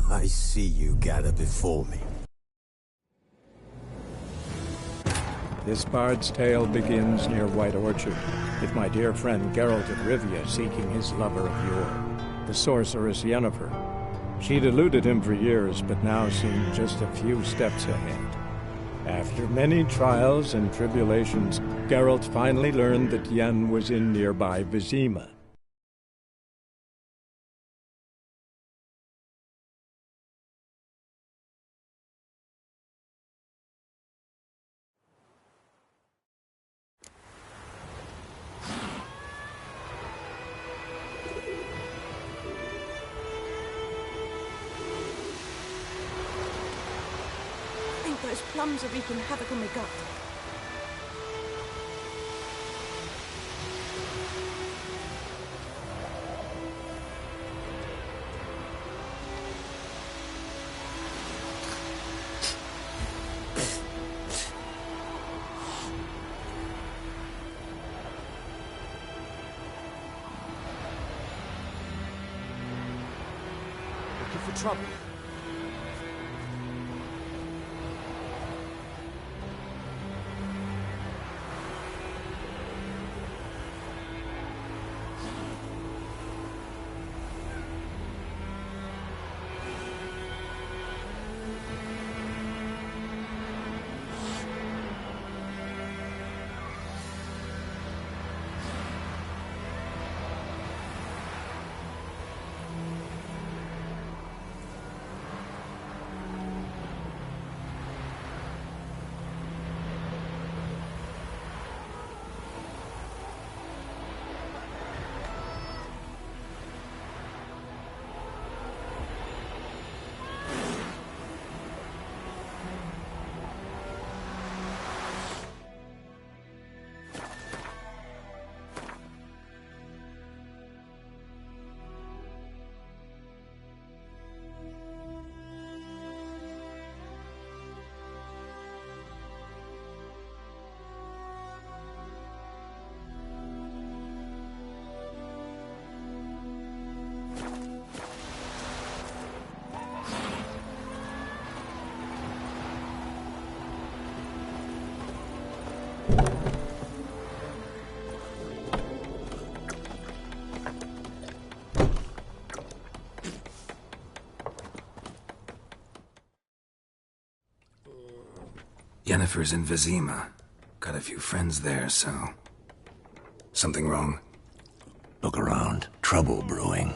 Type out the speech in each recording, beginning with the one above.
I see you gather before me. This bard's tale begins near White Orchard, with my dear friend Geralt of Rivia seeking his lover of yore, the sorceress Yennefer. She'd eluded him for years, but now seemed just a few steps ahead. After many trials and tribulations, Geralt finally learned that Yen was in nearby Vizima. Those plums are wreaking havoc on my gut. Looking for trouble? Yennefer's in Vizima. Got a few friends there, so... Something wrong? Look around. Trouble brewing.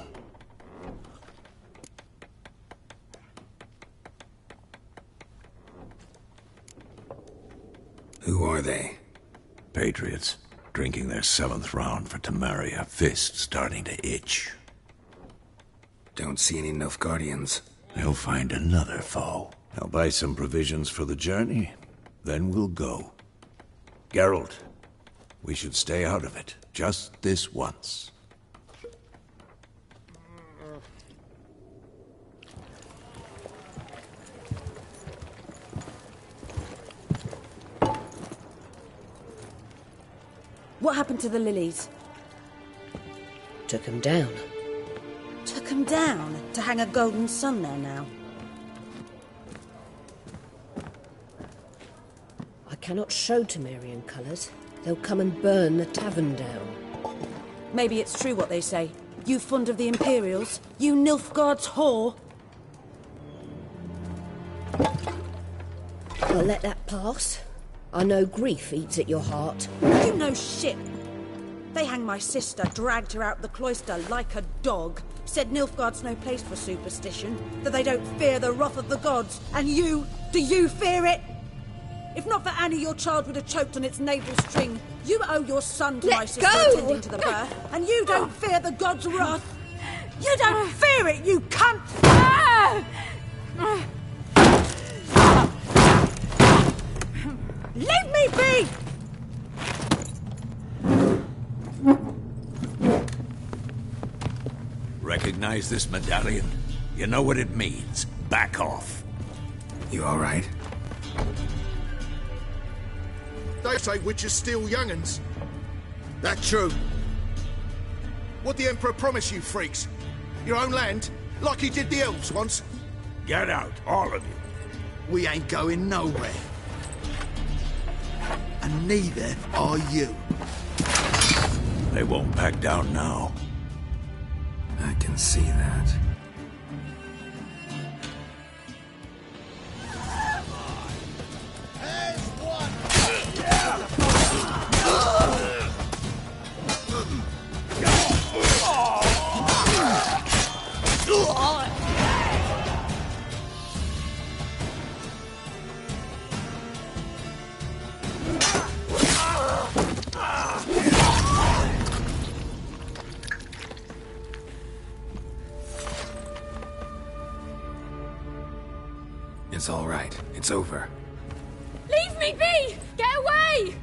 Who are they? Patriots. Drinking their 7th round for Temeria. Fist starting to itch. Don't see any Nilfgaardians. They'll find another foe. I'll buy some provisions for the journey. Then we'll go. Geralt, we should stay out of it. Just this once. What happened to the lilies? Took him down. Took them down to hang a golden sun there now. I cannot show Temerian colours. They'll come and burn the tavern down. Maybe it's true what they say. You fond of the Imperials? You Nilfgaard's whore? I'll let that pass. I know grief eats at your heart. You know shit. They hanged my sister, dragged her out the cloister like a dog. Said Nilfgaard's no place for superstition, that they don't fear the wrath of the gods. And you, do you fear it? If not for Annie, your child would have choked on its navel string. You owe your son to my sister attending to the birth, and you don't fear the gods' wrath. You don't fear it, you cunt! Leave me be! Recognize this medallion? You know what it means. Back off. You all right? They say witches steal young'uns. That true? What the Emperor promise you, freaks? Your own land? Like he did the elves once? Get out, all of you. We ain't going nowhere. And neither are you. They won't back down now. I can see that. It's all right. It's over. Leave me be! Get away!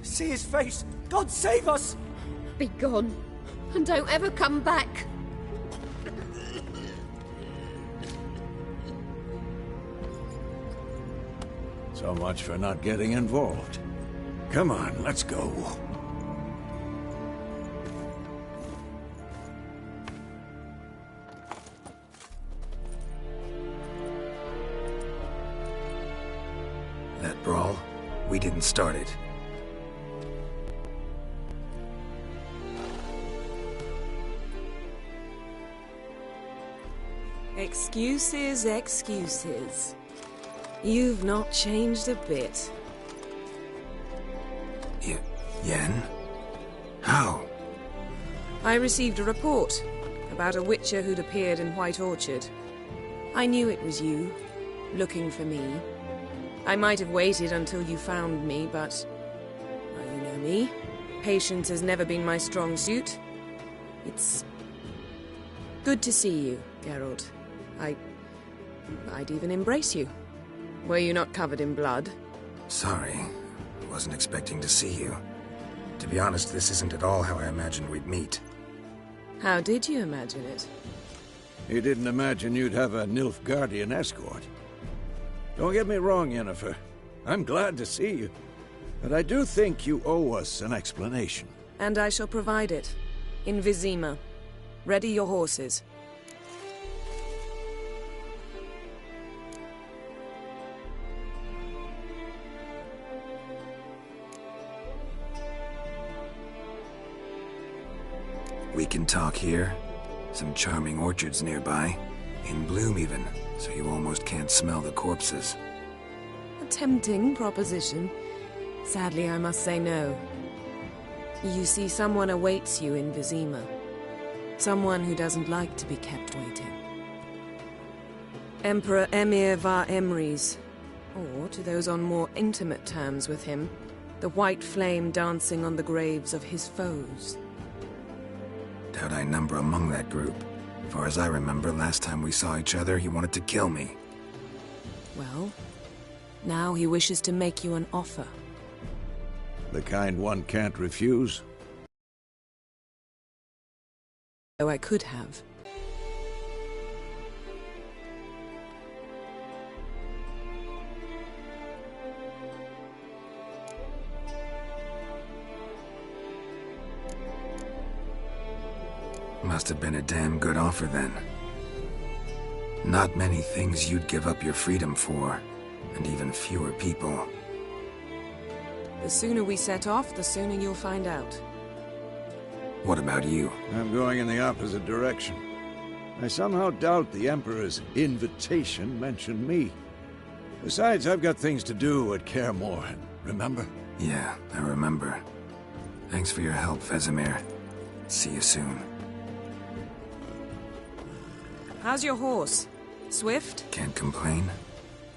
See his face! God save us! Be gone, and don't ever come back. So much for not getting involved. Come on, let's go. That brawl, we didn't start it. Excuses, excuses. You've not changed a bit. Yen? How? I received a report about a witcher who'd appeared in White Orchard. I knew it was you, looking for me. I might have waited until you found me, but... well, you know me. Patience has never been my strong suit. It's... good to see you, Geralt. I'd even embrace you. Were you not covered in blood? Sorry. Wasn't expecting to see you. To be honest, this isn't at all how I imagined we'd meet. How did you imagine it? You didn't imagine you'd have a Nilfgaardian escort. Don't get me wrong, Yennefer. I'm glad to see you. But I do think you owe us an explanation. And I shall provide it. In Vizima. Ready your horses. We can talk here. Some charming orchards nearby. In bloom even, so you almost can't smell the corpses. A tempting proposition. Sadly, I must say no. You see, someone awaits you in Vizima. Someone who doesn't like to be kept waiting. Emperor Emir var Emrys. Or, to those on more intimate terms with him, the white flame dancing on the graves of his foes. Doubt I number among that group. Far as I remember, last time we saw each other, he wanted to kill me. Well, now he wishes to make you an offer. The kind one can't refuse. Though I could have. Must have been a damn good offer then. Not many things you'd give up your freedom for, and even fewer people. The sooner we set off, the sooner you'll find out. What about you? I'm going in the opposite direction. I somehow doubt the Emperor's invitation mentioned me. Besides, I've got things to do at Kaer Morhen, remember? Yeah, I remember. Thanks for your help, Vesemir. See you soon. How's your horse? Swift? Can't complain.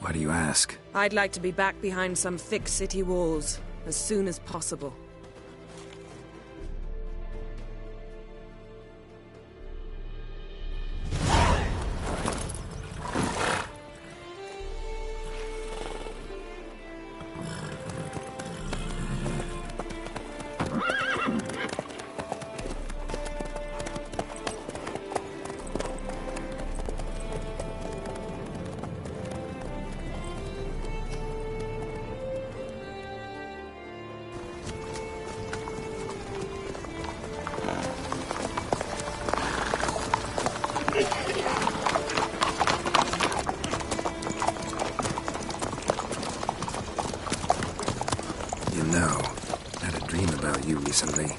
Why do you ask? I'd like to be back behind some thick city walls as soon as possible. about you recently.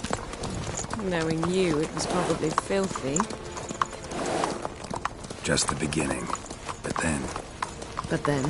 Knowing you, it was probably filthy. Just the beginning. But then... But then...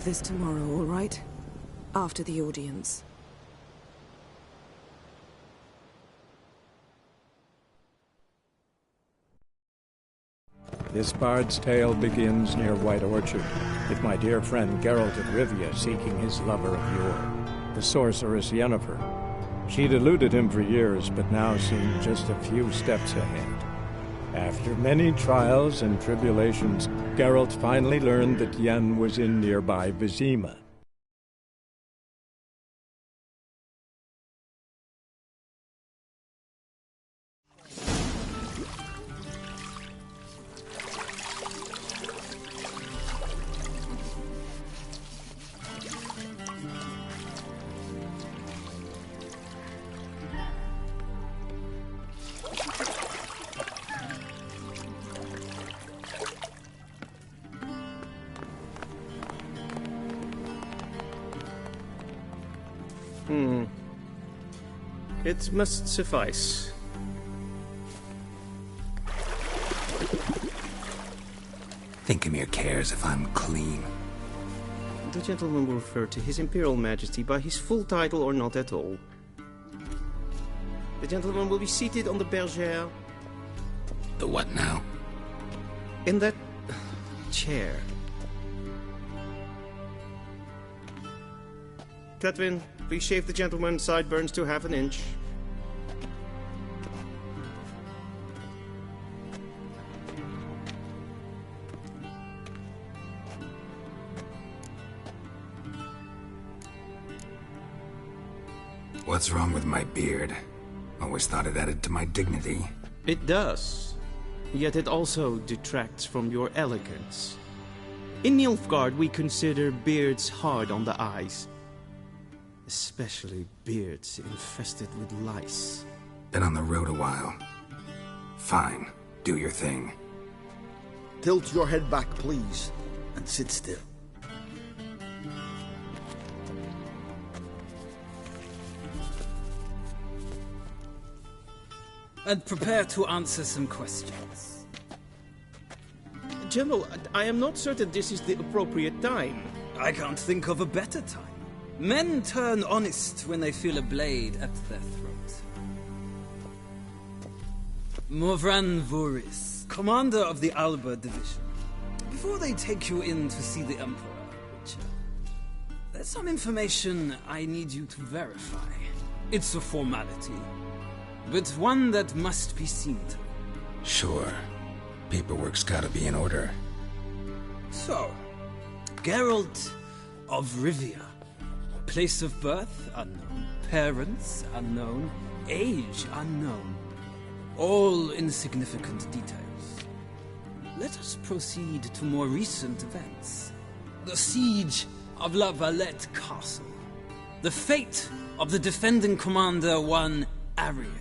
This tomorrow, all right? After the audience. This bard's tale begins near White Orchard, with my dear friend Geralt of Rivia seeking his lover of yore, the sorceress Yennefer. She'd eluded him for years, but now seemed just a few steps ahead. After many trials and tribulations, Geralt finally learned that Yen was in nearby Vizima. It must suffice. Thinkamere cares if I'm clean. The gentleman will refer to His Imperial Majesty by his full title or not at all. The gentleman will be seated on the bergère. The what now? In that... chair. Cletwin, please shave the gentleman's sideburns to half an inch. What's wrong with my beard? Always thought it added to my dignity. It does. Yet it also detracts from your elegance. In Nilfgaard, we consider beards hard on the eyes. Especially beards infested with lice. Been on the road a while. Fine. Do your thing. Tilt your head back, please, and sit still. And prepare to answer some questions. General, I am not certain this is the appropriate time. I can't think of a better time. Men turn honest when they feel a blade at their throat. Morvran Vuris, commander of the Alba Division. Before they take you in to see the Emperor, Witcher, there's some information I need you to verify. It's a formality, but one that must be seen to. Sure. Paperwork's gotta be in order. So, Geralt of Rivia. Place of birth unknown. Parents unknown. Age unknown. All insignificant details. Let us proceed to more recent events. The siege of La Valette Castle. The fate of the defending commander, one Arian.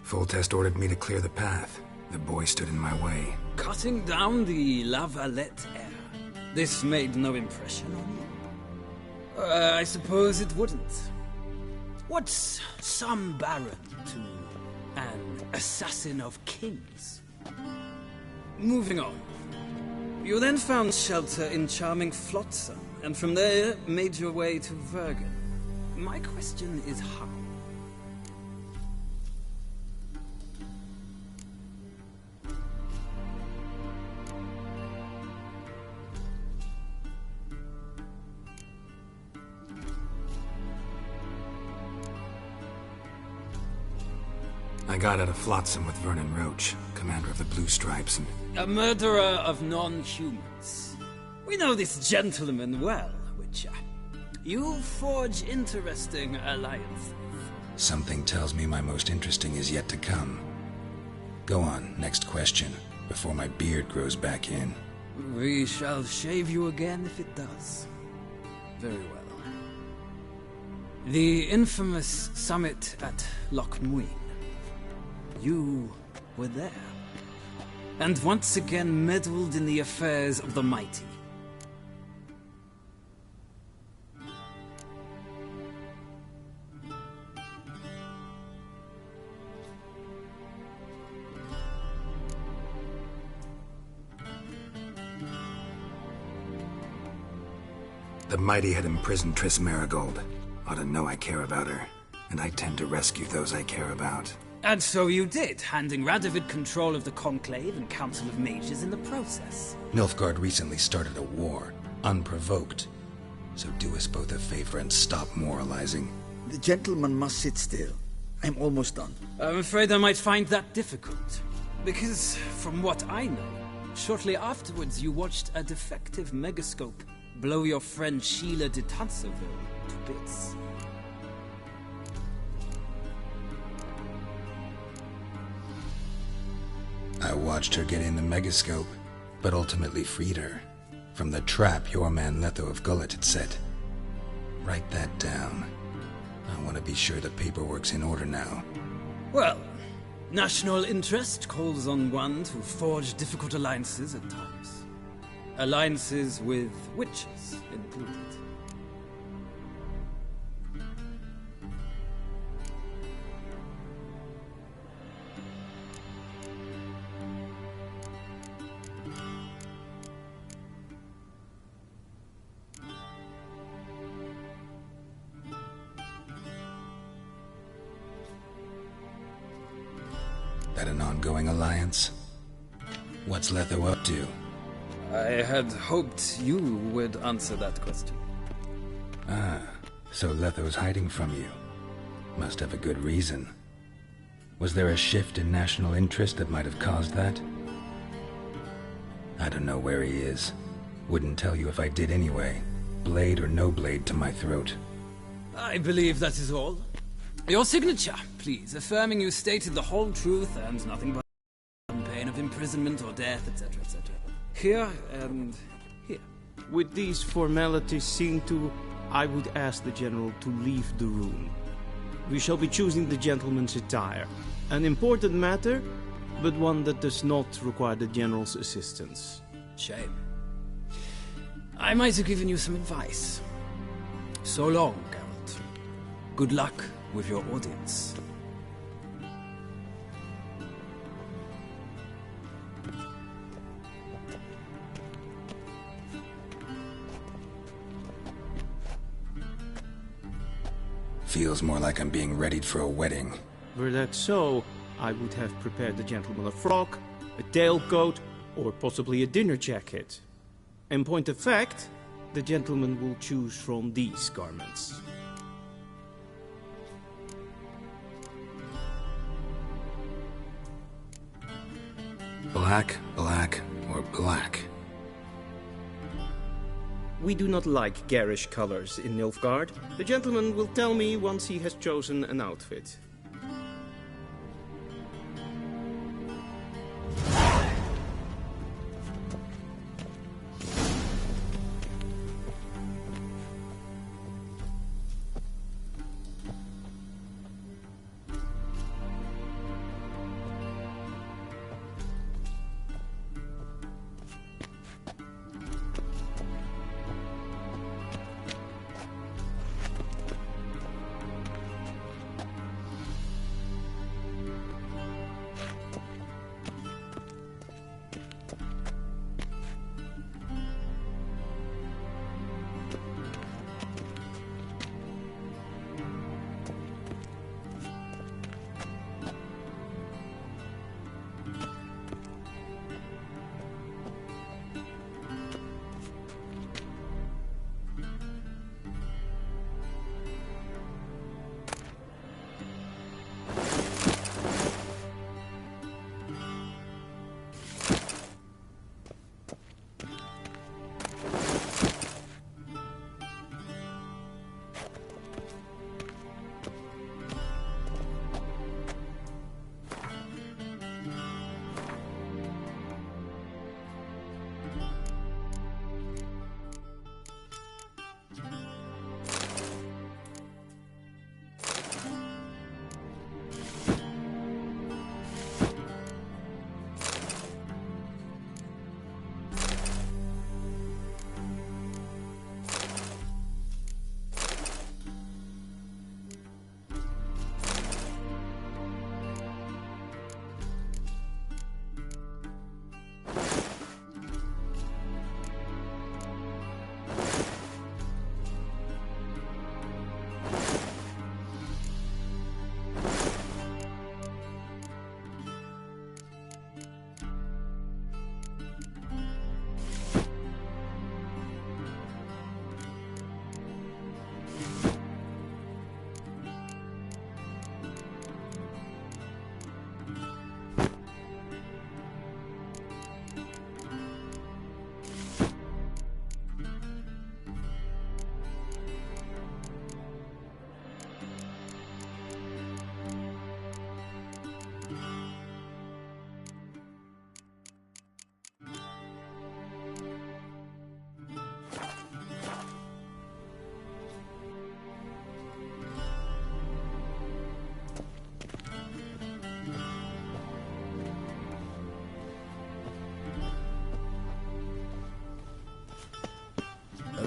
Foltest ordered me to clear the path. The boy stood in my way. Cutting down the La Valette heir. This made no impression on you? I suppose it wouldn't. What's some baron to an assassin of kings? Moving on. You then found shelter in charming Flotsam, and from there made your way to Vergen. My question is how? I got out of Flotsam with Vernon Roach, commander of the Blue Stripes, and... A murderer of non-humans. We know this gentleman well, Witcher. You forge interesting alliances. Something tells me my most interesting is yet to come. Go on, next question, before my beard grows back in. We shall shave you again if it does. Very well. The infamous summit at Loch Muin. You were there, and once again meddled in the affairs of the mighty. The mighty had imprisoned Triss Marigold. Ought to know I care about her, and I tend to rescue those I care about. And so you did, handing Radovid control of the Conclave and Council of Mages in the process. Nilfgaard recently started a war, unprovoked. So do us both a favor and stop moralizing. The gentleman must sit still. I'm almost done. I'm afraid I might find that difficult. Because, from what I know, shortly afterwards you watched a defective megascope blow your friend Sheila de Tanserville to bits. I watched her get in the megascope, but ultimately freed her from the trap your man Letho of Gullet had set. Write that down. I want to be sure the paperwork's in order now. Well, national interest calls on one to forge difficult alliances at times. Alliances with witches included. That an ongoing alliance? What's Letho up to? I had hoped you would answer that question. Ah, so Letho's hiding from you. Must have a good reason. Was there a shift in national interest that might have caused that? I don't know where he is. Wouldn't tell you if I did anyway. Blade or no blade to my throat. I believe that is all. Your signature, please, affirming you stated the whole truth and nothing but on pain of imprisonment or death, etc., etc. Here and here. With these formalities seen to, I would ask the General to leave the room. We shall be choosing the gentleman's attire. An important matter, but one that does not require the General's assistance. Shame. I might have given you some advice. So long, Geralt. Good luck with your audience. Feels more like I'm being readied for a wedding. Were that so, I would have prepared the gentleman a frock, a tailcoat, or possibly a dinner jacket. In point of fact, the gentleman will choose from these garments. Black, black, or black? We do not like garish colors in Nilfgaard. The gentleman will tell me once he has chosen an outfit.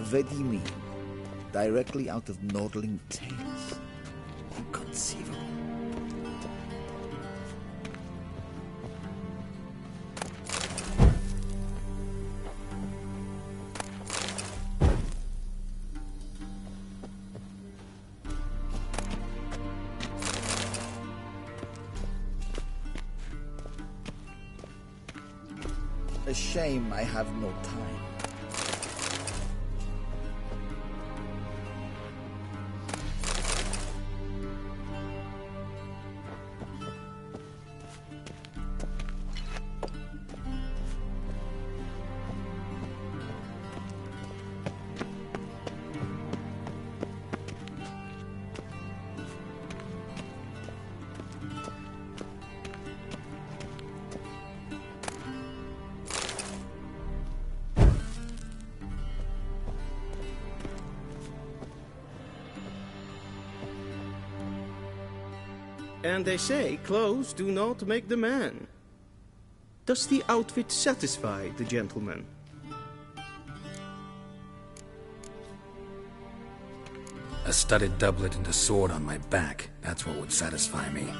Vedimi. Directly out of Nordling Tales. Inconceivable. A shame I have no time. And they say clothes do not make the man. Does the outfit satisfy the gentleman? A studded doublet and a sword on my back, that's what would satisfy me.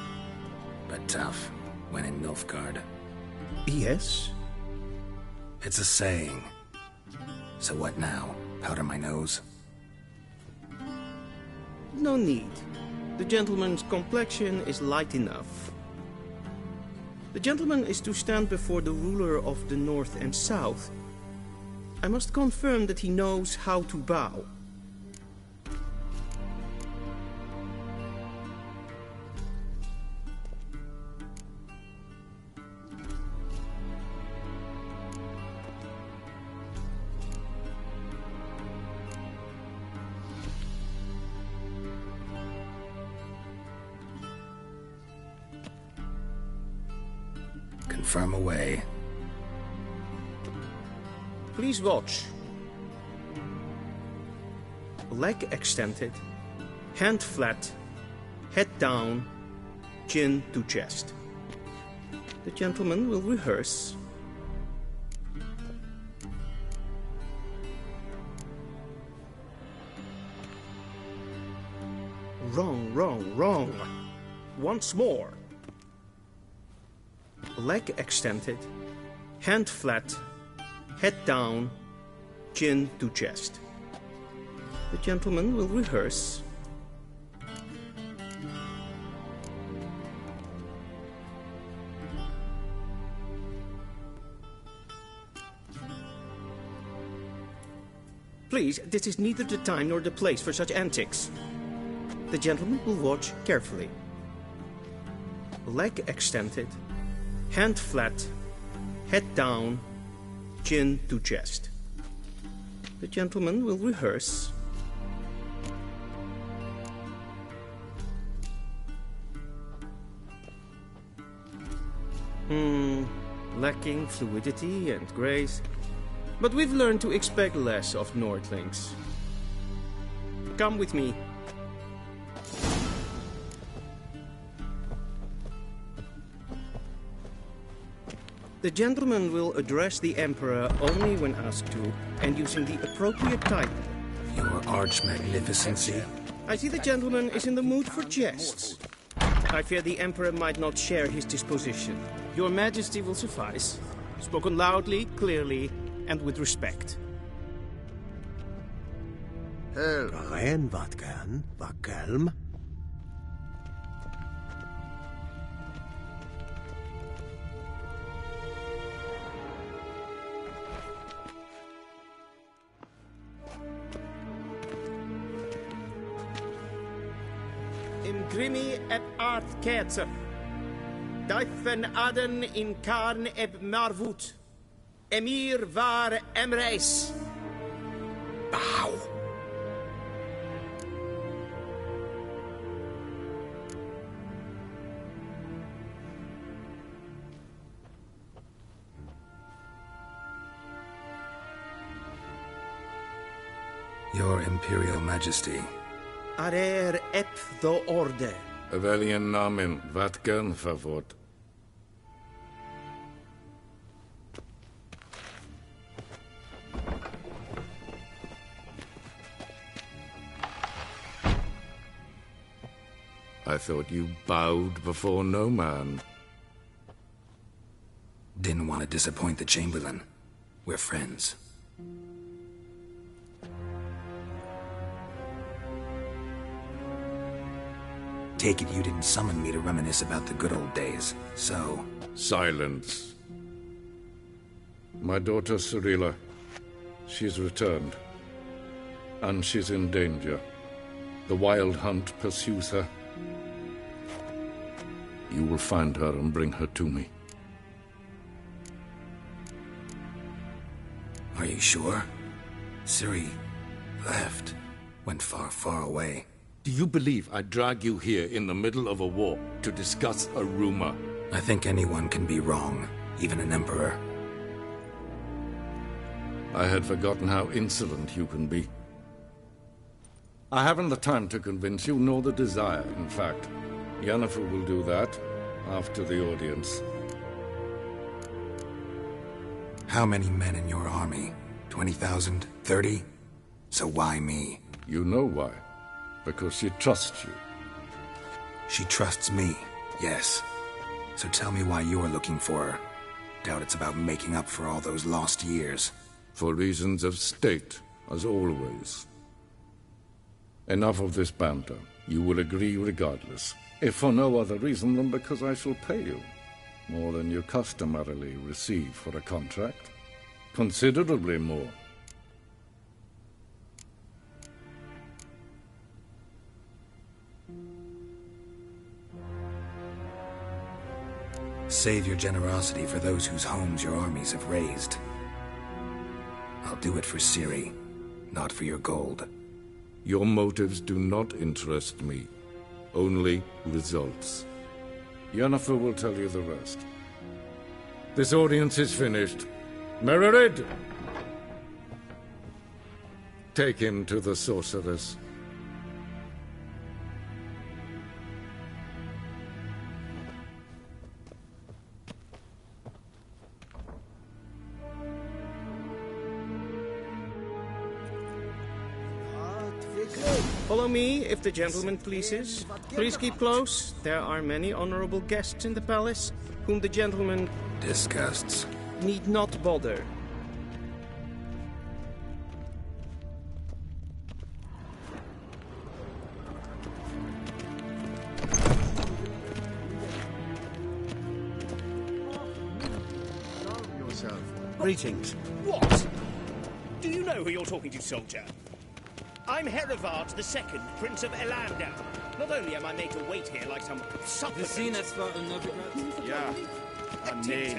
But tough, when in Nilfgaard. Yes? It's a saying. So what now? Powder my nose? No need. The gentleman's complexion is light enough. The gentleman is to stand before the ruler of the North and South. I must confirm that he knows how to bow. Confirm away. Please watch. Leg extended, hand flat, head down, chin to chest. The gentleman will rehearse. Wrong, wrong, wrong. Once more. Leg extended, hand flat, head down, chin to chest. The gentleman will rehearse. Please, this is neither the time nor the place for such antics. The gentleman will watch carefully. Leg extended, hand flat, head down, chin to chest. The gentleman will rehearse. Lacking fluidity and grace. But we've learned to expect less of Nordlings. Come with me. The gentleman will address the Emperor only when asked to, and using the appropriate title. Your Arch-Magnificency. I see the gentleman is in the mood for jests. I fear the Emperor might not share his disposition. Your Majesty will suffice. Spoken loudly, clearly, and with respect. Rein wat kan, wat kalm. Grimi eb art ketzer. Duifen aden in karn eb marvoet. Emir var emreis. Bow. Your Imperial Majesty. Arer ep the orde. Weljen namen, wat kan favort? I thought you bowed before no man. Didn't want to disappoint the Chamberlain. We're friends. Take it you didn't summon me to reminisce about the good old days, so... Silence. My daughter Cirilla, she's returned. And she's in danger. The Wild Hunt pursues her. You will find her and bring her to me. Are you sure? Ciri left. Went far, far away. Do you believe I'd drag you here in the middle of a war to discuss a rumor? I think anyone can be wrong, even an emperor. I had forgotten how insolent you can be. I haven't the time to convince you, nor the desire, in fact. Yennefer will do that after the audience. How many men in your army? 20,000? 30? So why me? You know why. Because she trusts you. She trusts me, yes. So tell me why you're looking for her. Doubt it's about making up for all those lost years. For reasons of state, as always. Enough of this banter. You will agree regardless. If for no other reason than because I shall pay you. More than you customarily receive for a contract. Considerably more. Save your generosity for those whose homes your armies have razed. I'll do it for Ciri, not for your gold. Your motives do not interest me. Only results. Yennefer will tell you the rest. This audience is finished. Mererid! Take him to the sorceress. Follow me, if the gentleman pleases. Please keep close. There are many honorable guests in the palace, whom the gentleman... disgusts. ...need not bother. Greetings. What? Do you know who you're talking to, soldier? I'm Herivard II, Prince of Elandar. Not only am I made to wait here like some supplicant... Ja, nee.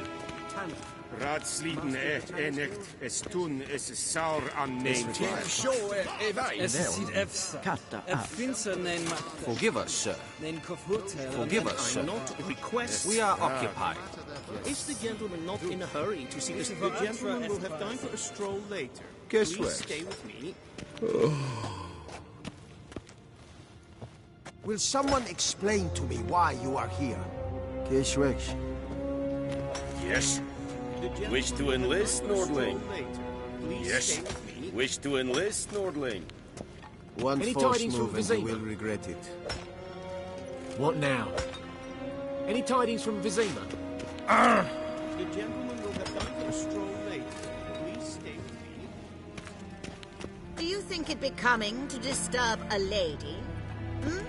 Raadsliden enigt es tun es saur anneemt. Forgive us, sir. Forgive us, sir. We are occupied. Is the gentleman not in a hurry to see this? The gentleman will have time for a stroll later. Guess Please stay with me. Will someone explain to me why you are here? Yes. Wish to enlist, Nordling? Yes. Wish to enlist, Nordling? One Any false tidings from move and you Vizima? will regret it. What now? Any tidings from Vizima? The gentleman will have time for a stroll later. Please stay with me. Do you think it becoming to disturb a lady? Hmm?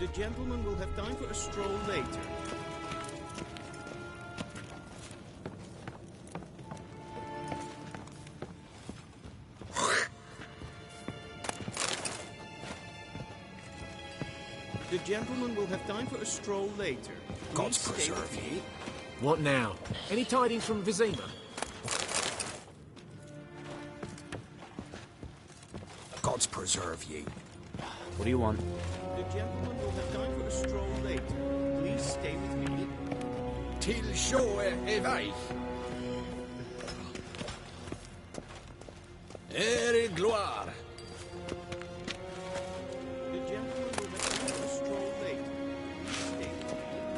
The gentleman will have time for a stroll later. The gentleman will have time for a stroll later. God's Please stay with preserve me. What now? Any tidings from Vizima? Gods preserve ye. What do you want? The gentleman will have time for a stroll later. Please stay with me. Till sjå väg. Gloire. The gentleman will have time for a stroll later. Please stay with me.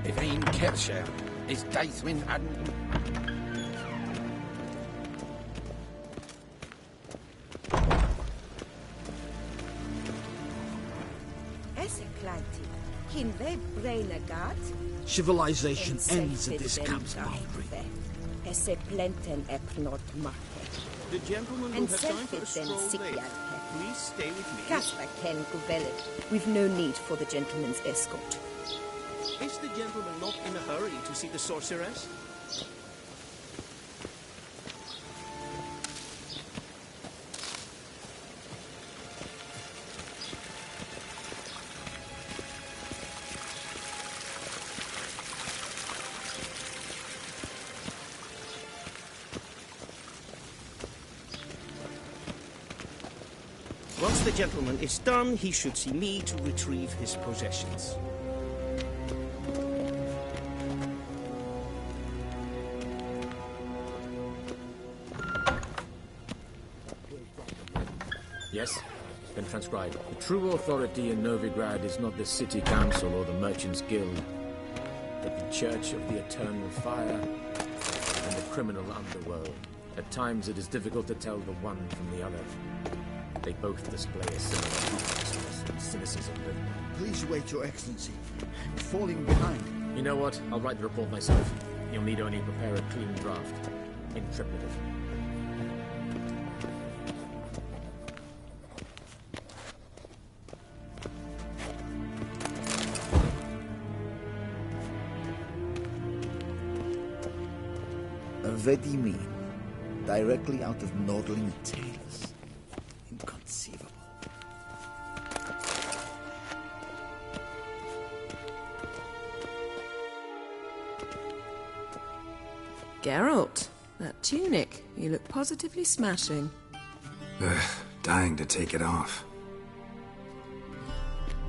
Evein Kersher is Daithwin and... Civilization ends at this camp's boundary. The gentleman will have time for a stroll later. Please stay with me. We've no need for the gentleman's escort. Is the gentleman not in a hurry to see the sorceress? Once the gentleman is done, he should see me to retrieve his possessions. Yes, been transcribed. The true authority in Novigrad is not the city council or the merchants' guild, but the Church of the Eternal Fire and the criminal underworld. At times it is difficult to tell the one from the other. They both display a similar ruthlessness and cynicism, but... Please wait, Your Excellency. We're falling behind. You know what? I'll write the report myself. You'll need only prepare a clean draft. Interpretive. Vedimi, directly out of Nordling tales. Inconceivable. Geralt, that tunic. You look positively smashing. Dying to take it off.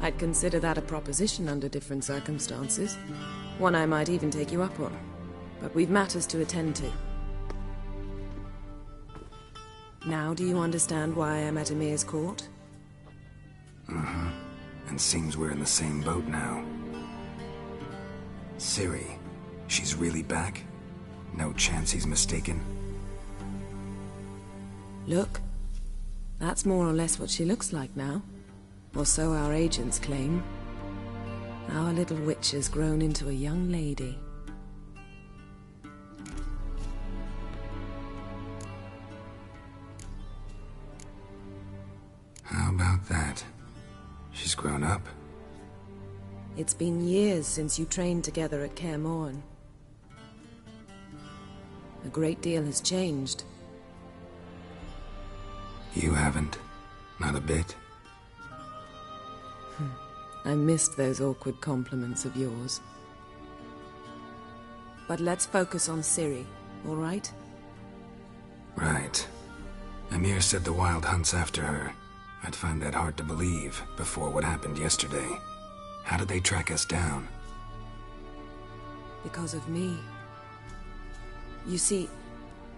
I'd consider that a proposition under different circumstances. One I might even take you up on. But we've matters to attend to. Now do you understand why I'm at Emir's court? Mm-hmm. And seems we're in the same boat now. Ciri, she's really back? No chance he's mistaken? Look. That's more or less what she looks like now. Or so our agents claim. Our little witch has grown into a young lady. How about that? She's grown up? It's been years since you trained together at Kaer Morhen. A great deal has changed. You haven't. Not a bit. I missed those awkward compliments of yours. But let's focus on Ciri, all right? Right. Emir said the Wild Hunt's after her. I'd find that hard to believe before what happened yesterday. How did they track us down? Because of me. You see,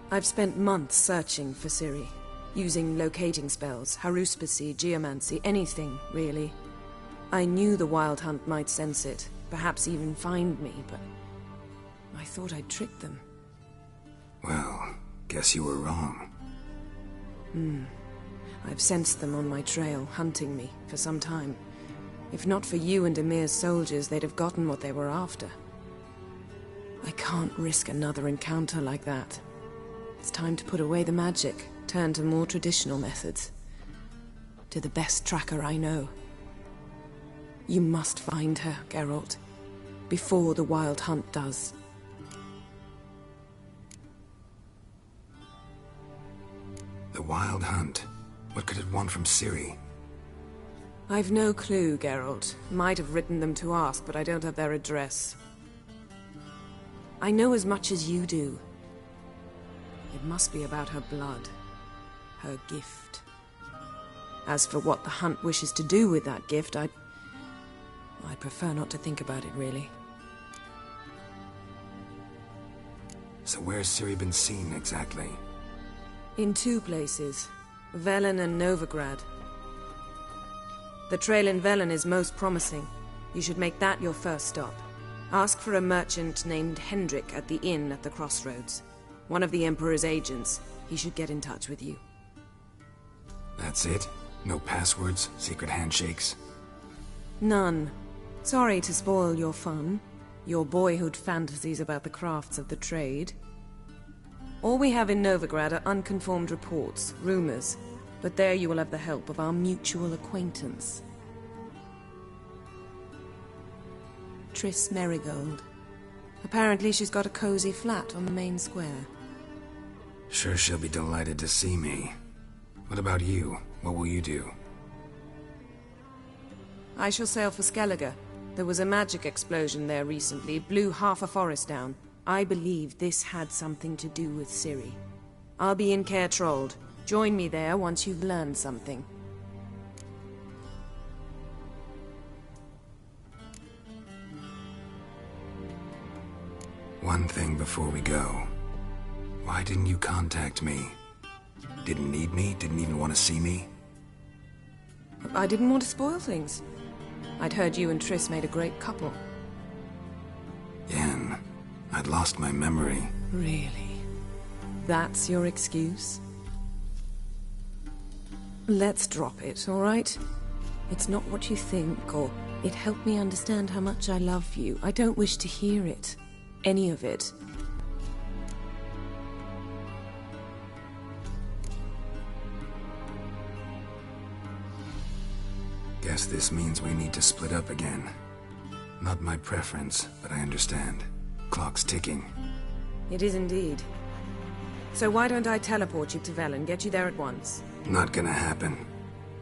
I've spent months searching for Ciri, using locating spells, haruspicy, geomancy, anything, really. I knew the Wild Hunt might sense it, perhaps even find me, but I thought I'd tricked them. Well, guess you were wrong. I've sensed them on my trail, hunting me, for some time. If not for you and Emir's soldiers, they'd have gotten what they were after. I can't risk another encounter like that. It's time to put away the magic, turn to more traditional methods. To the best tracker I know. You must find her, Geralt, before the Wild Hunt does. The wild hunt. What could it want from Ciri? I've no clue, Geralt. Might have written them to ask, but I don't have their address. I know as much as you do. It must be about her blood. Her gift. As for what the hunt wishes to do with that gift, I prefer not to think about it, really. So where's Ciri been seen, exactly? In 2 places. Velen and Novigrad. The trail in Velen is most promising. You should make that your first stop. Ask for a merchant named Hendrik at the inn at the crossroads. One of the Emperor's agents. He should get in touch with you. That's it? No passwords? Secret handshakes? None. Sorry to spoil your fun. Your boyhood fantasies about the crafts of the trade. All we have in Novigrad are unconfirmed reports, rumors. But there you will have the help of our mutual acquaintance. Triss Merigold. Apparently she's got a cozy flat on the main square. Sure she'll be delighted to see me. What about you? What will you do? I shall sail for Skellige. There was a magic explosion there recently, blew half a forest down. I believe this had something to do with Ciri. I'll be in Caer Trold. Join me there once you've learned something. One thing before we go. Why didn't you contact me? Didn't need me? Didn't even want to see me? I didn't want to spoil things. I'd heard you and Triss made a great couple. Yen, I'd lost my memory. Really? That's your excuse? Let's drop it, all right? It's not what you think, or it helped me understand how much I love you. I don't wish to hear it. Any of it. Guess this means we need to split up again. Not my preference, but I understand. Clock's ticking. It is indeed. So why don't I teleport you to Velen, get you there at once? Not gonna happen.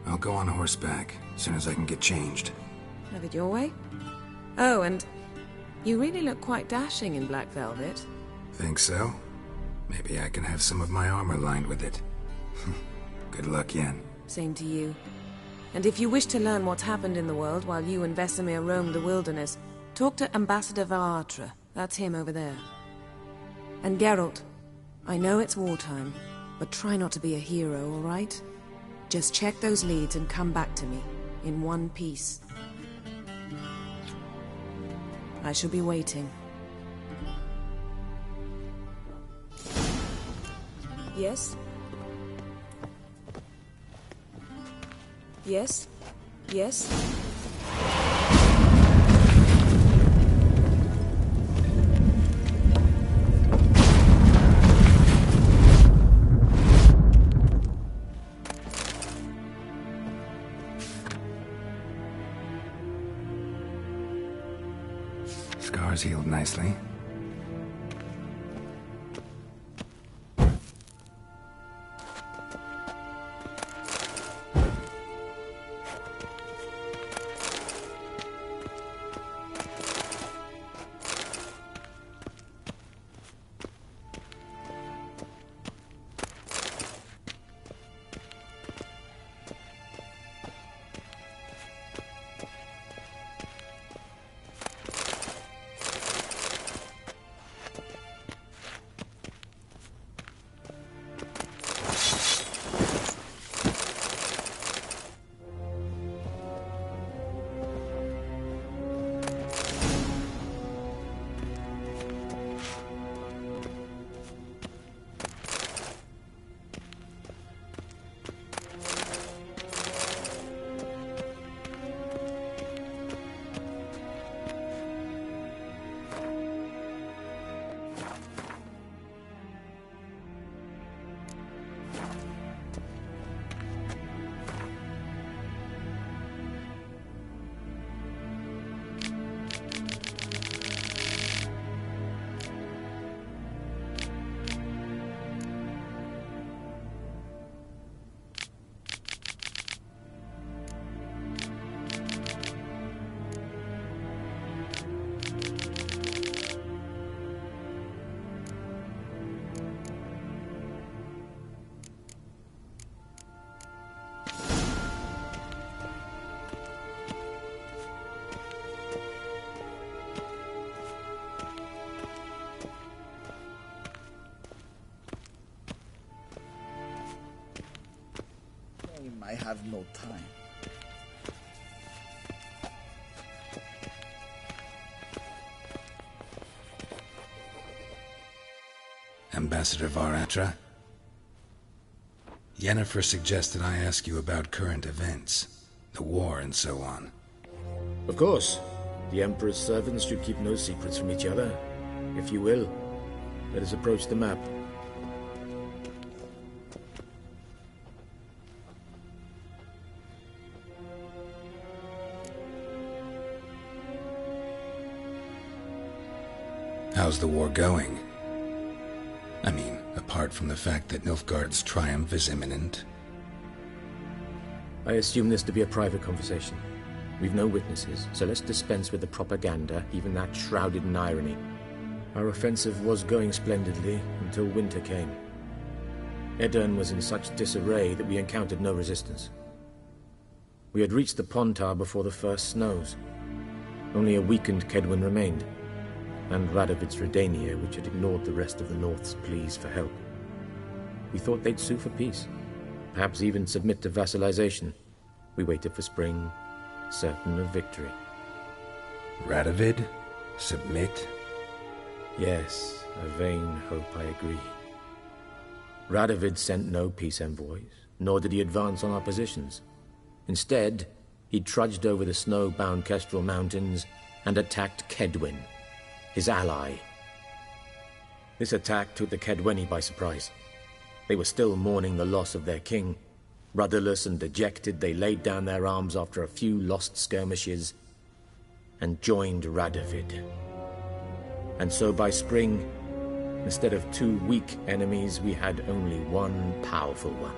I'll go on horseback, as soon as I can get changed. Have it your way? Oh, and you really look quite dashing in black velvet. Think so? Maybe I can have some of my armor lined with it. Good luck, Yen. Same to you. And if you wish to learn what's happened in the world while you and Vesemir roam the wilderness, talk to Ambassador Varatra. That's him over there. And Geralt, I know it's wartime, but try not to be a hero, all right? Just check those leads and come back to me, in one piece. I shall be waiting. Yes? Yes? Yes? Scars healed nicely. I have no time. Ambassador Varatra? Yennefer suggested I ask you about current events, the war and so on. Of course. The Emperor's servants should keep no secrets from each other. If you will, let us approach the map. How's the war going? I mean, apart from the fact that Nilfgaard's triumph is imminent. I assume this to be a private conversation. We've no witnesses, so let's dispense with the propaganda, even that shrouded in irony. Our offensive was going splendidly until winter came. Edirn was in such disarray that we encountered no resistance. We had reached the Pontar before the first snows. Only a weakened Kedwin remained, and Radovid's Redania, which had ignored the rest of the North's pleas for help. We thought they'd sue for peace, perhaps even submit to vassalization. We waited for spring, certain of victory. Radovid? Submit? Yes, a vain hope, I agree. Radovid sent no peace envoys, nor did he advance on our positions. Instead, he trudged over the snow-bound Kestrel Mountains and attacked Kedwin, his ally. This attack took the Kedweni by surprise. They were still mourning the loss of their king. Rudderless and dejected, they laid down their arms after a few lost skirmishes and joined Radovid. And so by spring, instead of 2 weak enemies, we had only one powerful one.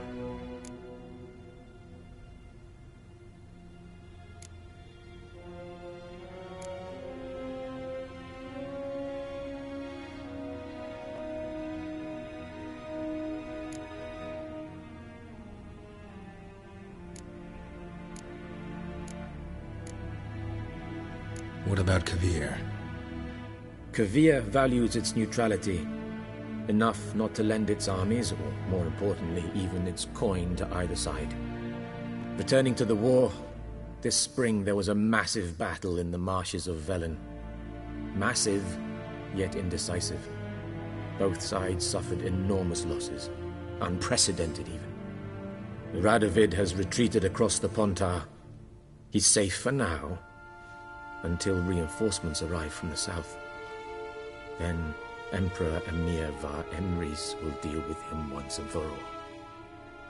What about Kavir? Kavir values its neutrality, enough not to lend its armies, or more importantly, even its coin to either side. Returning to the war, this spring there was a massive battle in the marshes of Velen. Massive, yet indecisive. Both sides suffered enormous losses, unprecedented even. Radovid has retreated across the Pontar. He's safe for now, until reinforcements arrive from the south. Then Emperor Emir Var Emrys will deal with him once and for all.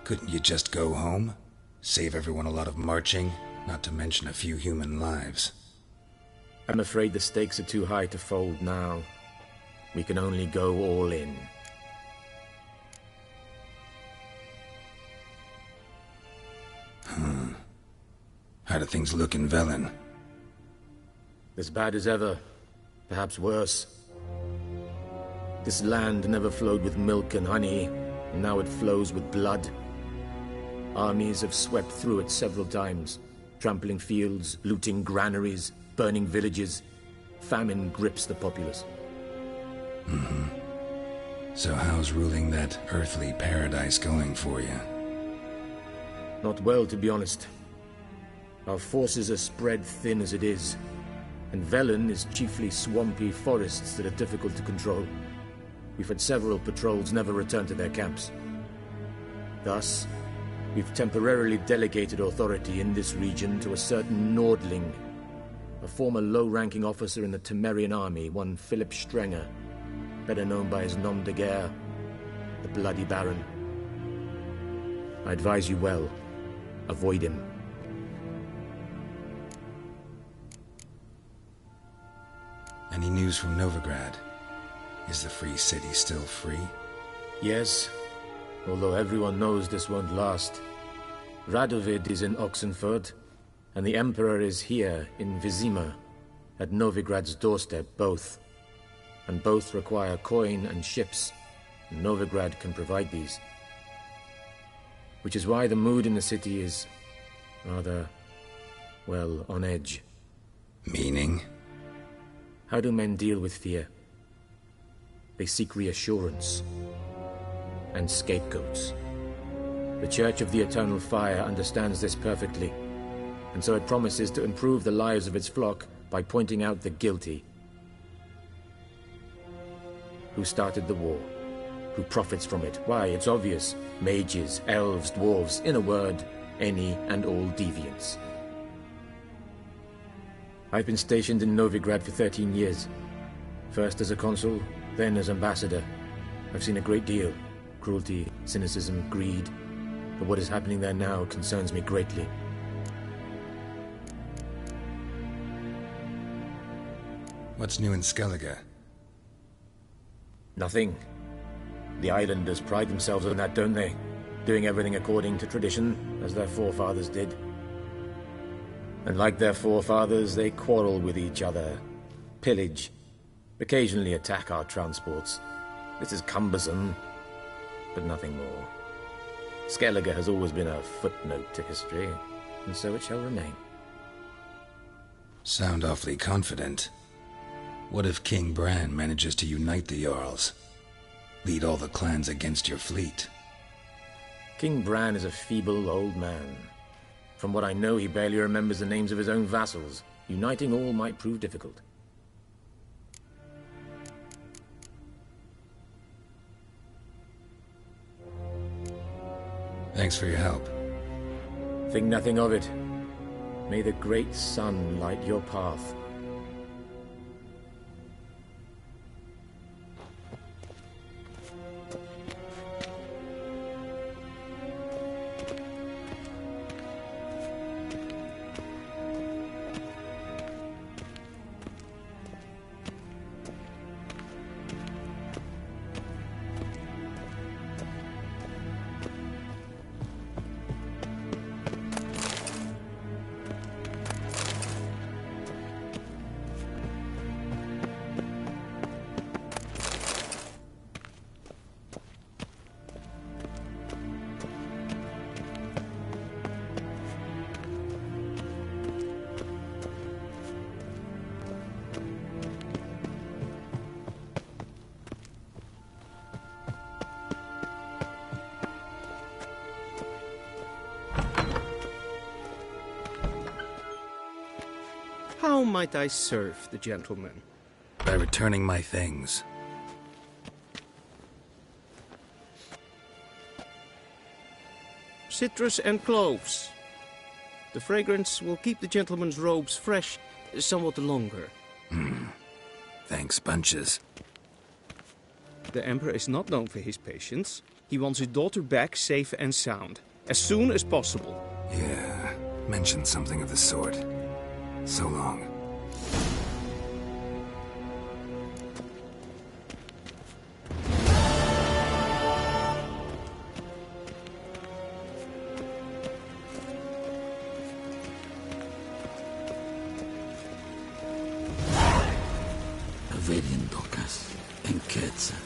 Couldn't you just go home? Save everyone a lot of marching, not to mention a few human lives. I'm afraid the stakes are too high to fold now. We can only go all in. How do things look in Velen? As bad as ever, perhaps worse. This land never flowed with milk and honey, and now it flows with blood. Armies have swept through it several times, trampling fields, looting granaries, burning villages. Famine grips the populace. So how's ruling that earthly paradise going for you? Not well, to be honest. Our forces are spread thin as it is, and Velen is chiefly swampy forests that are difficult to control. We've had several patrols never return to their camps. Thus, we've temporarily delegated authority in this region to a certain Nordling, a former low-ranking officer in the Temerian army, one Philip Strenger, better known by his nom de guerre, the Bloody Baron. I advise you well, avoid him. Any news from Novigrad? Is the free city still free? Yes, although everyone knows this won't last. Radovid is in Oxenford, and the Emperor is here in Vizima, at Novigrad's doorstep, both. And both require coin and ships, and Novigrad can provide these. Which is why the mood in the city is rather, well, on edge. Meaning? How do men deal with fear? They seek reassurance and scapegoats. The Church of the Eternal Fire understands this perfectly, and so it promises to improve the lives of its flock by pointing out the guilty. Who started the war? Who profits from it? Why, it's obvious. Mages, elves, dwarves, in a word, any and all deviants. I've been stationed in Novigrad for 13 years. First as a consul, then as ambassador. I've seen a great deal. Cruelty, cynicism, greed. But what is happening there now concerns me greatly. What's new in Skellige? Nothing. The islanders pride themselves on that, don't they? Doing everything according to tradition, as their forefathers did. And like their forefathers, they quarrel with each other, pillage, occasionally attack our transports. This is cumbersome, but nothing more. Skellige has always been a footnote to history, and so it shall remain. Sound awfully confident. What if King Bran manages to unite the Jarls? Lead all the clans against your fleet? King Bran is a feeble old man. From what I know, he barely remembers the names of his own vassals. Uniting all might prove difficult. Thanks for your help. Think nothing of it. May the great sun light your path. How might I serve the gentleman? By returning my things. Citrus and cloves. The fragrance will keep the gentleman's robes fresh somewhat longer. Thanks, bunches. The Emperor is not known for his patience. He wants his daughter back safe and sound, as soon as possible. Yeah, mentioned something of the sort. So long. Averiendocas en Quetzal.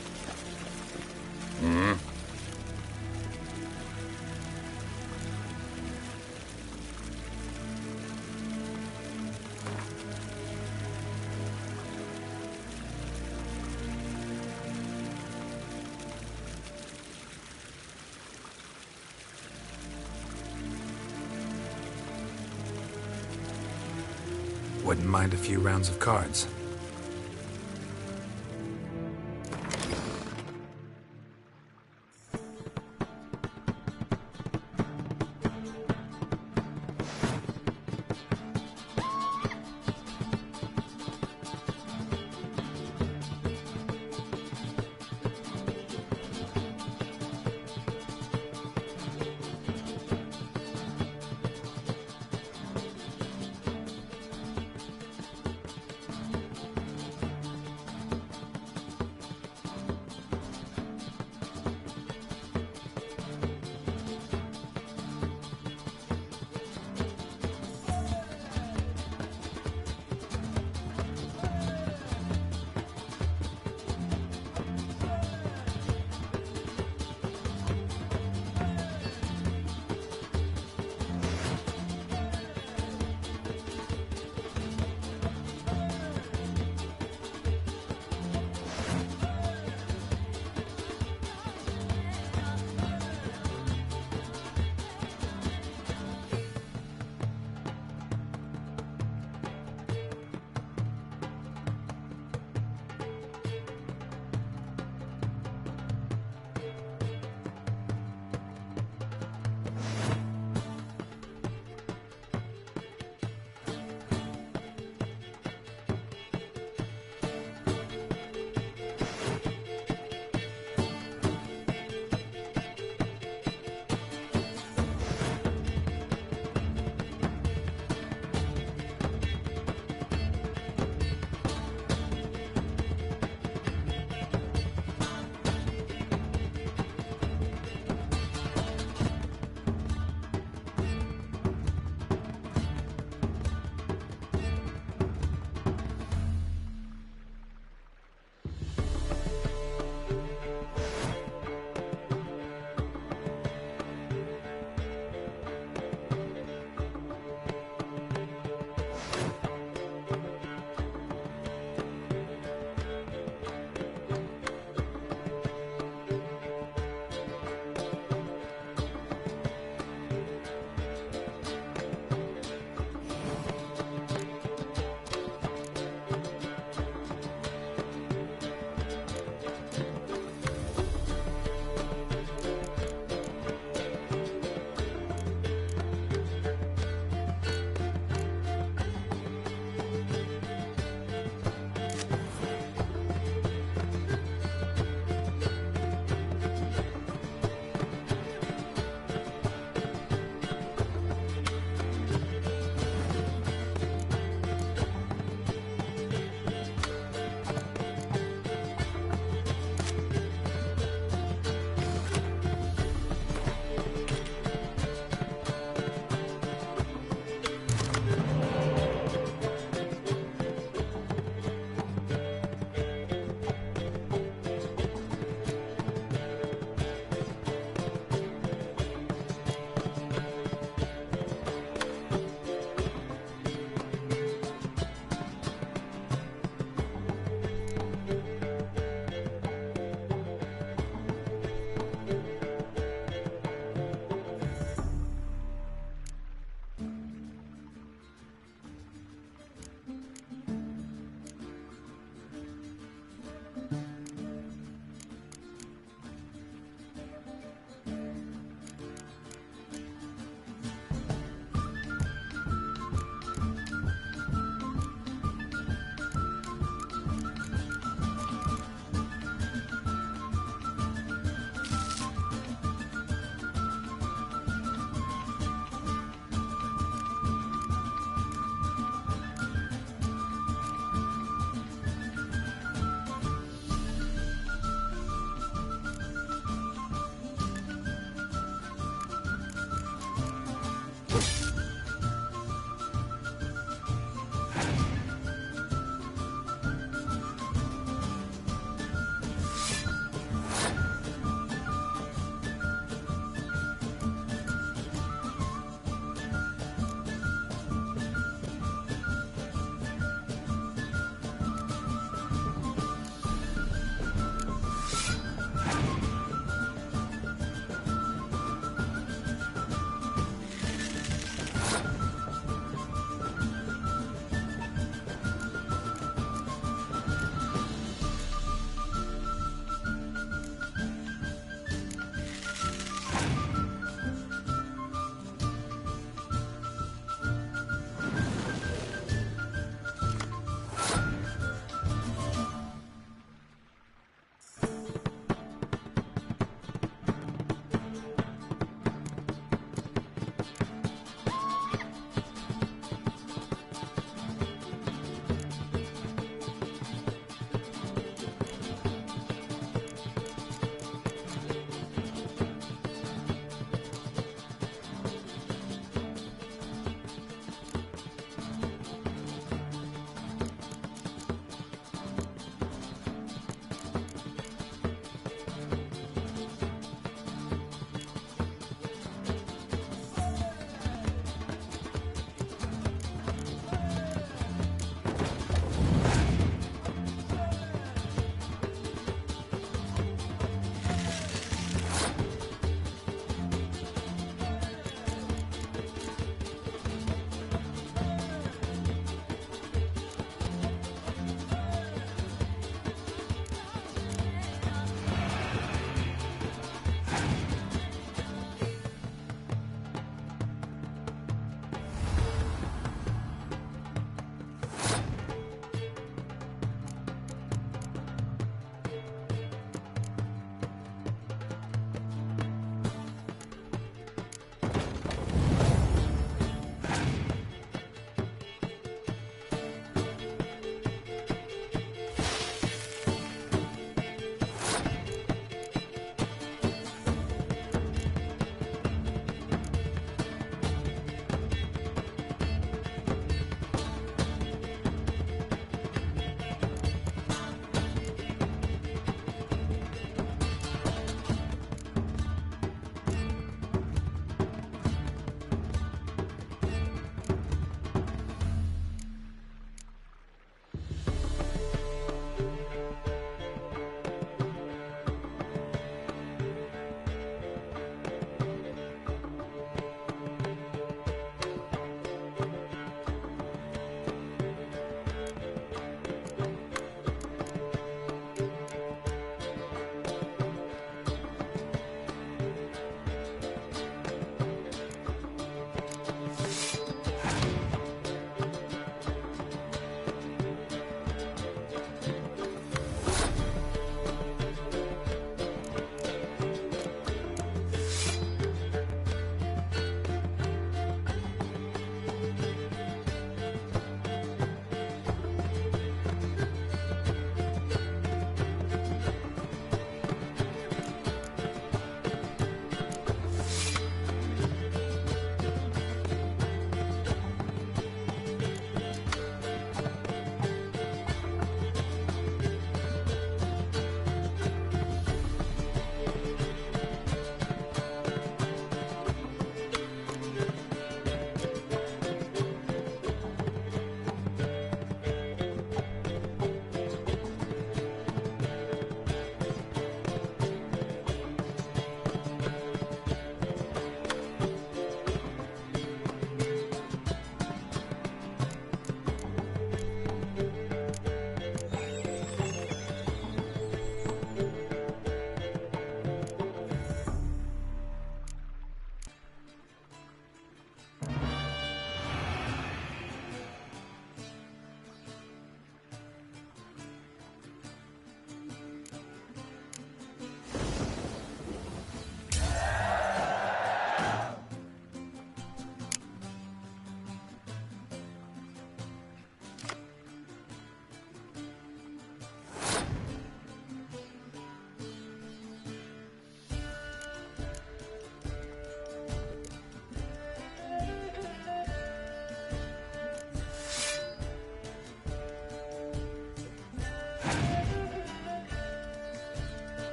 Wouldn't mind a few rounds of cards.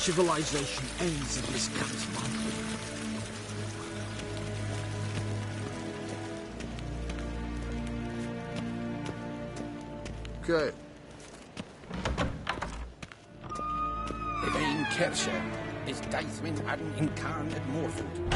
Civilization ends in this cat's mouth. Okay. Evain Kersher is Daithwin Adden Incarn at Morfoot.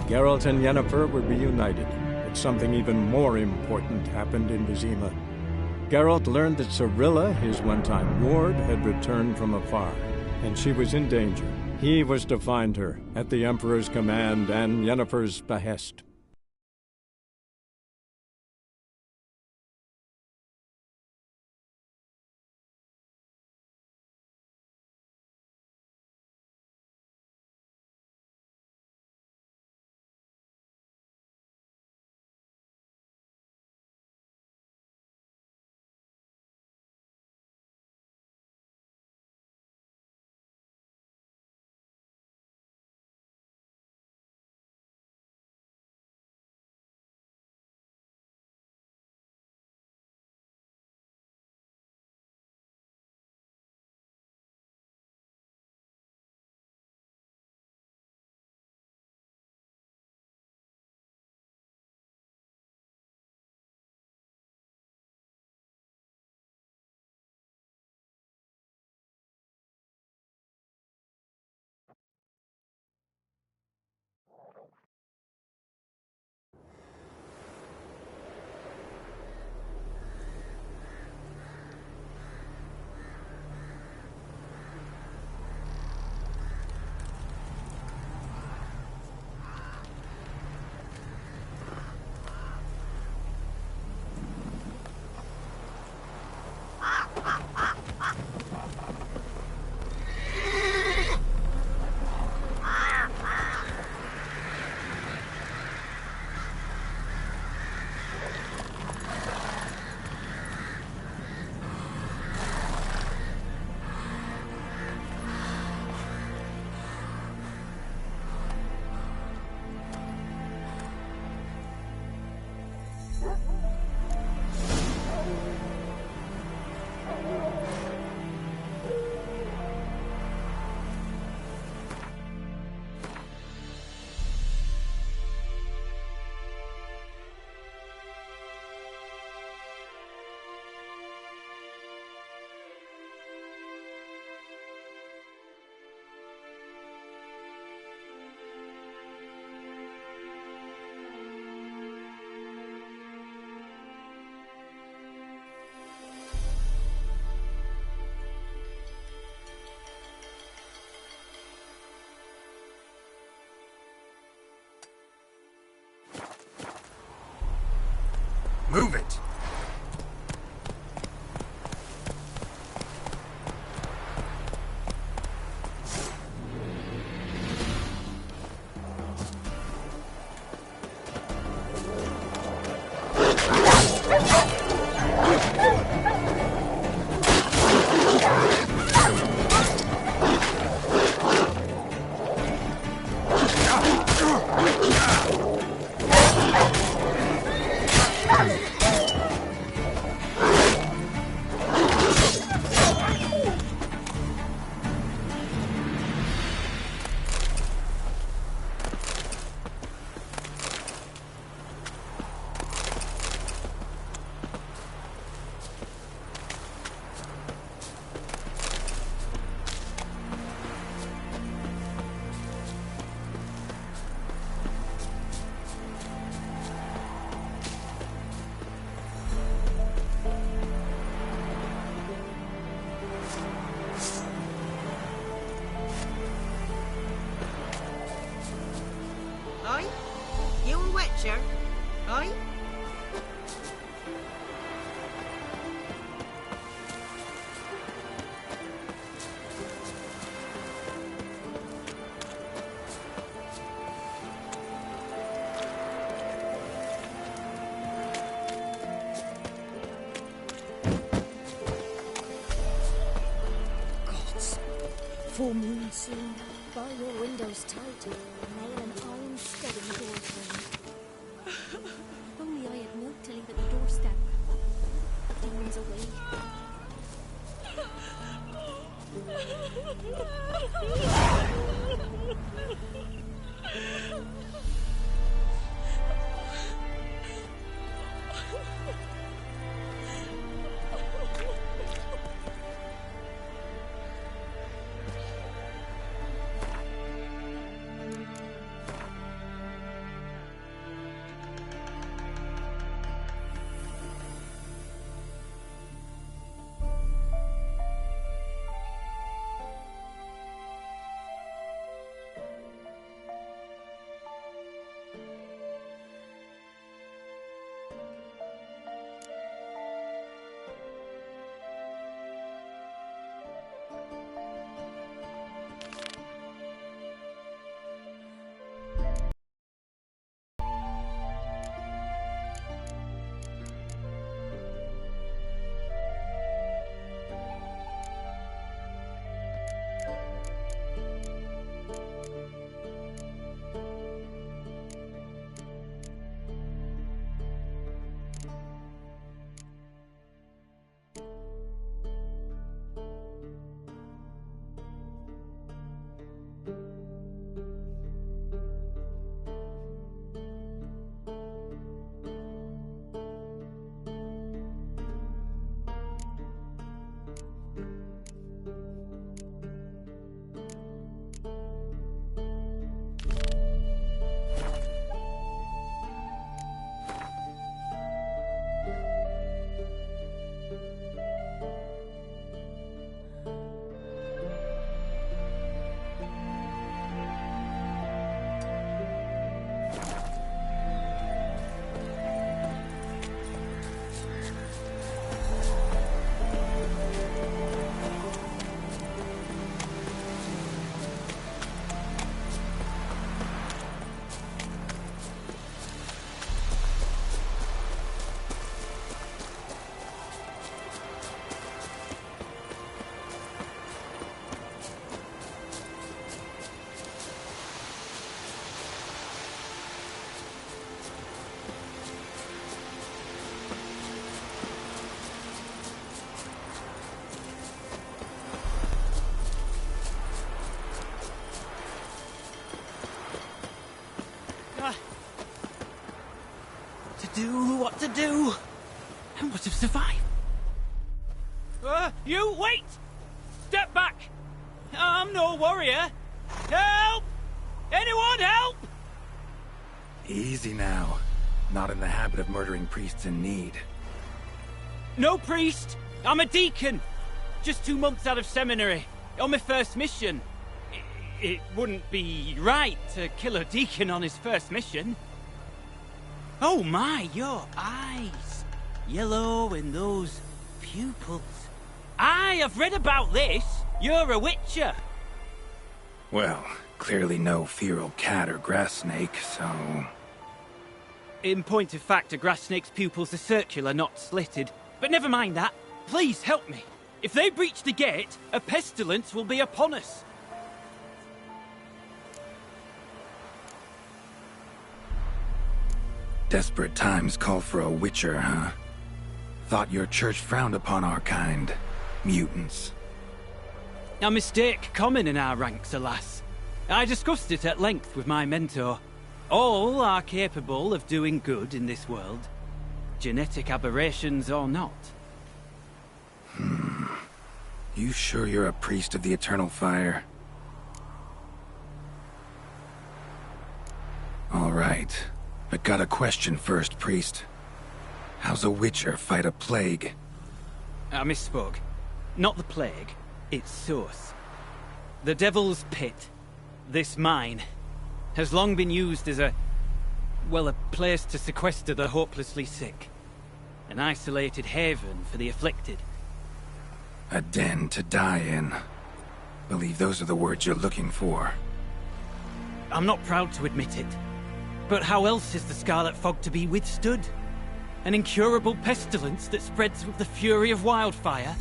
Geralt and Yennefer were reunited, but something even more important happened in Vizima. Geralt learned that Cirilla, his one-time ward, had returned from afar, and she was in danger. He was to find her, at the Emperor's command and Yennefer's behest. Move it! Aye? You a witcher? Aye? Gods. Full moon soon. Bar your windows tight. Nail and iron stud in the door frame. If only I had milk to leave at the doorstep. The demon's away. What to do, and what to survive. You wait! Step back! I'm no warrior. Help! Anyone help! Easy now. Not in the habit of murdering priests in need. No priest! I'm a deacon! Just 2 months out of seminary, on my first mission. It wouldn't be right to kill a deacon on his first mission. Oh my, your eyes! yellow in those pupils. Aye, I've read about this. You're a witcher. Well, clearly no feral cat or grass snake, so... In point of fact, a grass snake's pupils are circular, not slitted. But never mind that. Please help me. If they breach the gate, a pestilence will be upon us. Desperate times call for a witcher, huh? Thought your church frowned upon our kind. Mutants. A mistake common in our ranks, alas. I discussed it at length with my mentor. All are capable of doing good in this world. Genetic aberrations or not. You sure you're a priest of the Eternal Fire? All right. But got a question first, priest. How's a witcher fight a plague? I misspoke. Not the plague, its source. The Devil's Pit, this mine, has long been used as a place to sequester the hopelessly sick. An isolated haven for the afflicted. A den to die in. Believe those are the words you're looking for. I'm not proud to admit it. But how else is the Scarlet Fog to be withstood? An incurable pestilence that spreads with the fury of wildfire?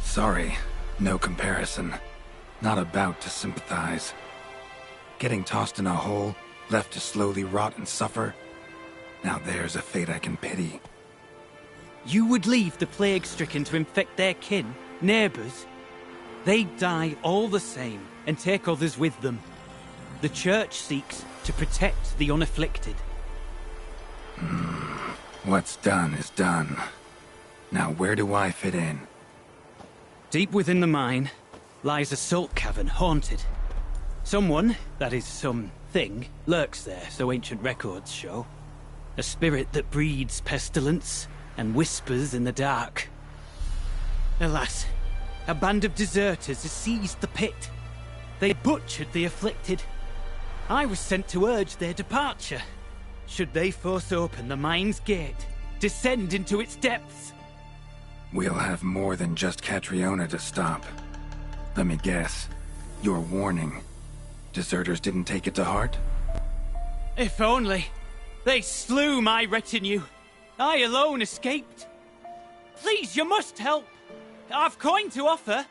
Sorry, no comparison. Not about to sympathize. Getting tossed in a hole, left to slowly rot and suffer? Now there's a fate I can pity. You would leave the plague-stricken to infect their kin, neighbours? They die all the same, and take others with them. The Church seeks to protect the unafflicted. What's done is done. Now where do I fit in? Deep within the mine lies a salt cavern haunted. Someone, that is something, lurks there, so ancient records show. A spirit that breeds pestilence and whispers in the dark. Alas, a band of deserters has seized the pit. They butchered the afflicted. I was sent to urge their departure. Should they force open the mine's gate, descend into its depths? We'll have more than just Catriona to stop. Let me guess. Your warning. Deserters didn't take it to heart? If only. They slew my retinue. I alone escaped. Please, you must help. I've coin to offer.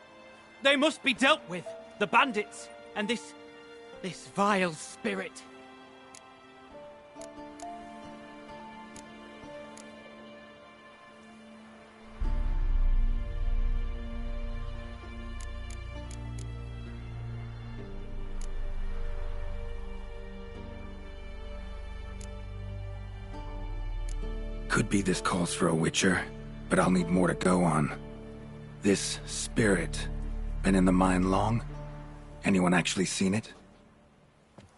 They must be dealt with. The bandits. And this vile spirit. Could be this calls for a witcher, but I'll need more to go on. This spirit, been in the mine long? Anyone actually seen it?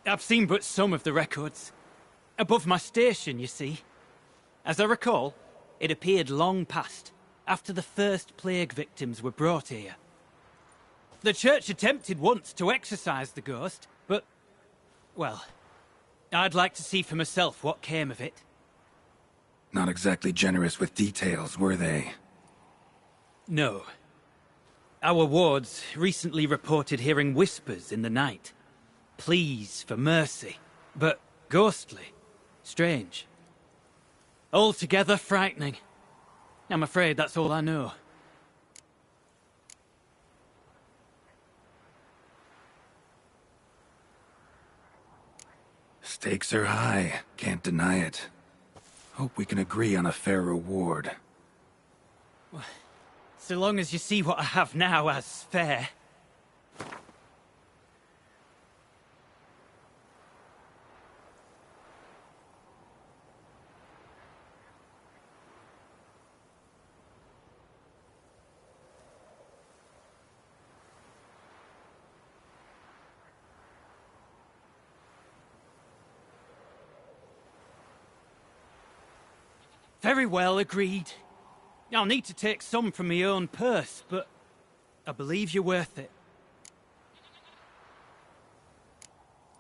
I've seen but some of the records. Above my station, you see. As I recall, it appeared long past, after the first plague victims were brought here. The church attempted once to exorcise the ghost, but, well, I'd like to see for myself what came of it. Not exactly generous with details, were they? No. Our wards recently reported hearing whispers in the night. Pleas for mercy, but ghostly, strange. Altogether frightening. I'm afraid that's all I know. Stakes are high, can't deny it. Hope we can agree on a fair reward. So long as you see what I have now as fair. Very well, agreed. I'll need to take some from my own purse, but I believe you're worth it.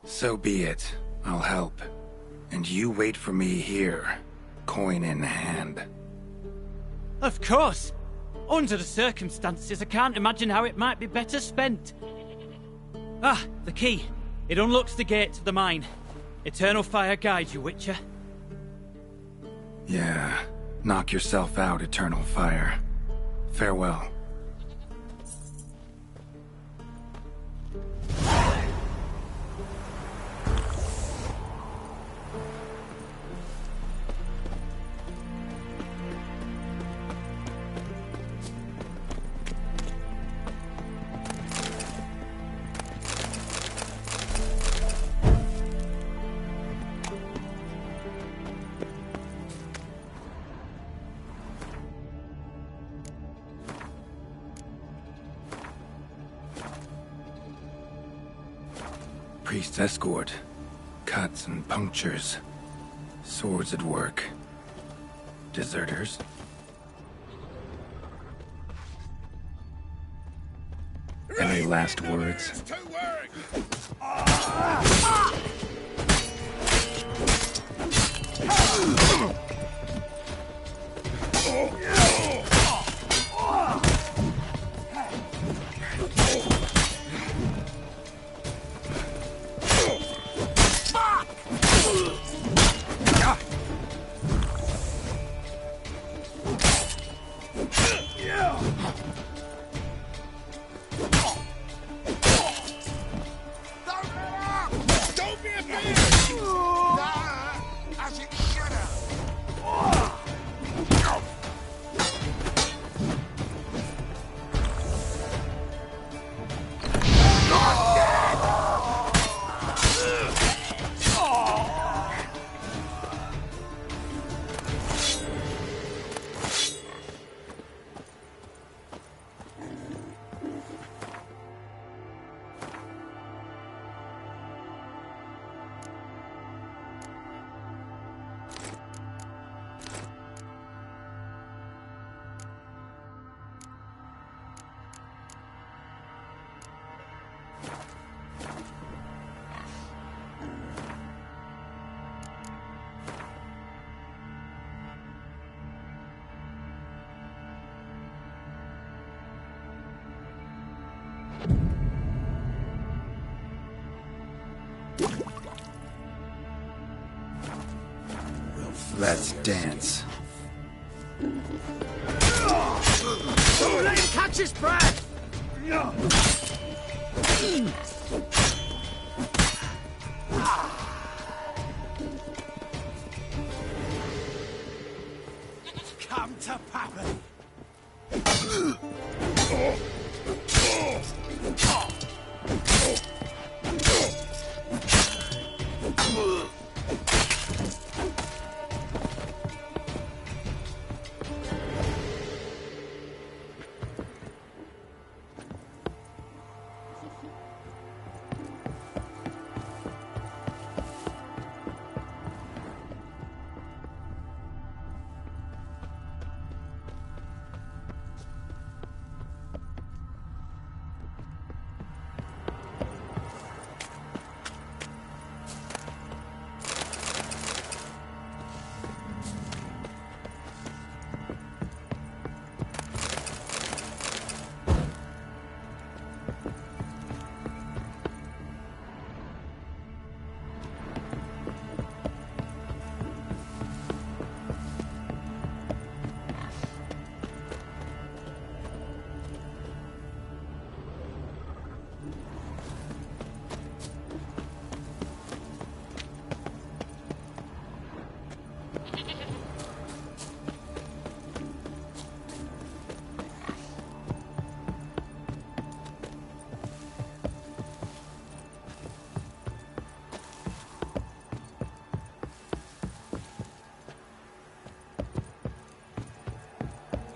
So be it. I'll help. And you wait for me here, coin in hand. Of course! Under the circumstances, I can't imagine how it might be better spent. Ah, the key. It unlocks the gate to the mine. Eternal fire guides you, Witcher. Yeah. Knock yourself out, Eternal Fire. Farewell. Priest escort. Cuts and punctures. Swords at work. Deserters? Any last words? Let's dance. Don't let him catch his breath! Come to Papa!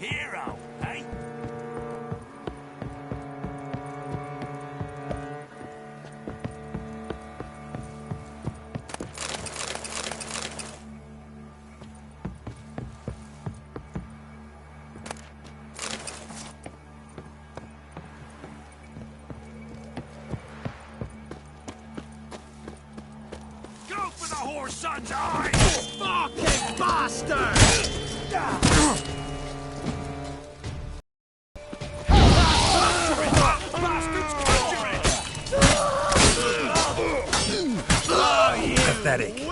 Hero, eh? your son's eyes! Fucking bastard! Pathetic.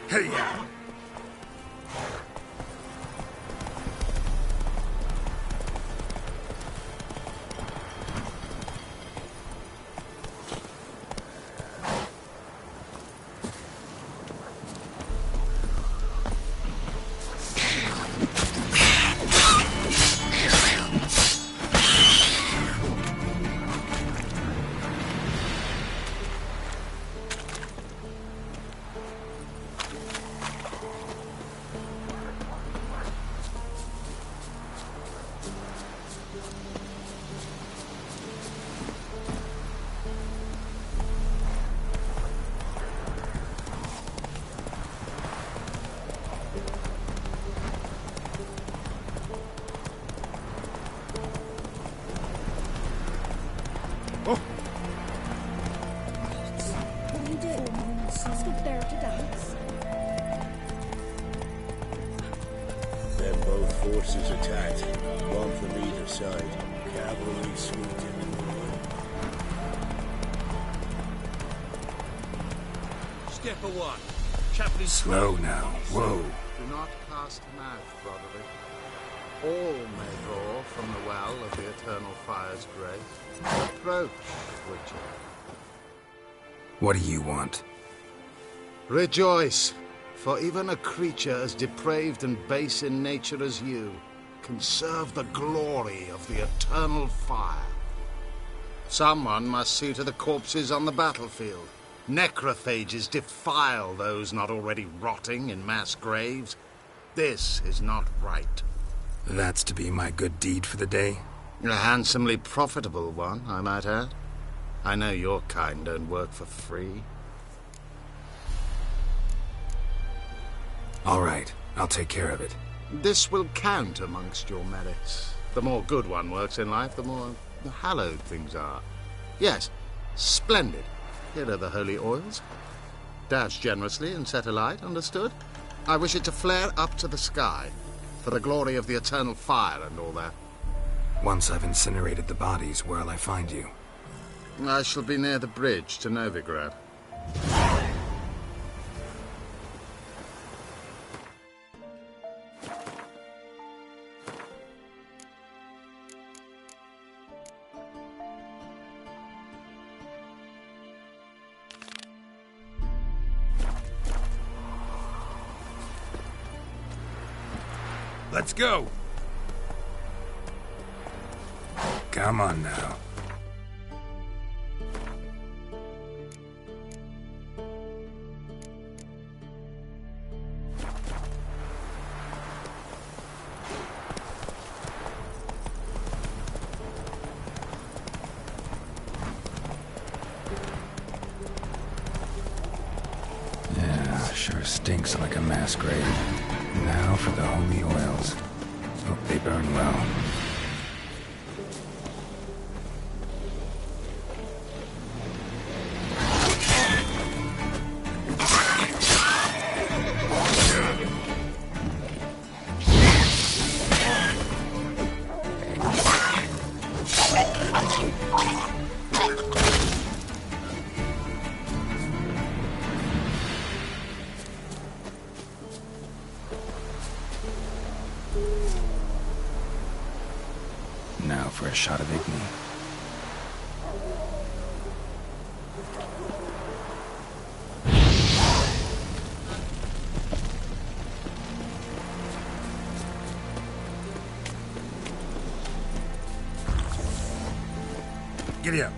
Hey-ya! Forces attacked, one from either side. Cavalry swooped in. Step one. Chaplain. Slow now. Whoa. Do not cast mouth, brotherly. All may draw from the well of the eternal fire's grace. Approach, Witcher. What do you want? Rejoice, for even a creature as depraved and base in nature as you can serve the glory of the eternal fire. Someone must see to the corpses on the battlefield. Necrophages defile those not already rotting in mass graves. This is not right. That's to be my good deed for the day? A handsomely profitable one, I might add. I know your kind don't work for free. All right, I'll take care of it. This will count amongst your merits. The more good one works in life, the more hallowed things are. Yes, splendid. Here are the holy oils. Dash generously and set alight, understood? I wish it to flare up to the sky, for the glory of the eternal fire and all that. Once I've incinerated the bodies, where'll I find you? I shall be near the bridge to Novigrad. Let's go! Come on now. Yeah, sure stinks like a mass grave. Now for the holy oils. Hope they burn well. Now for a shot of Igni. Giddy up.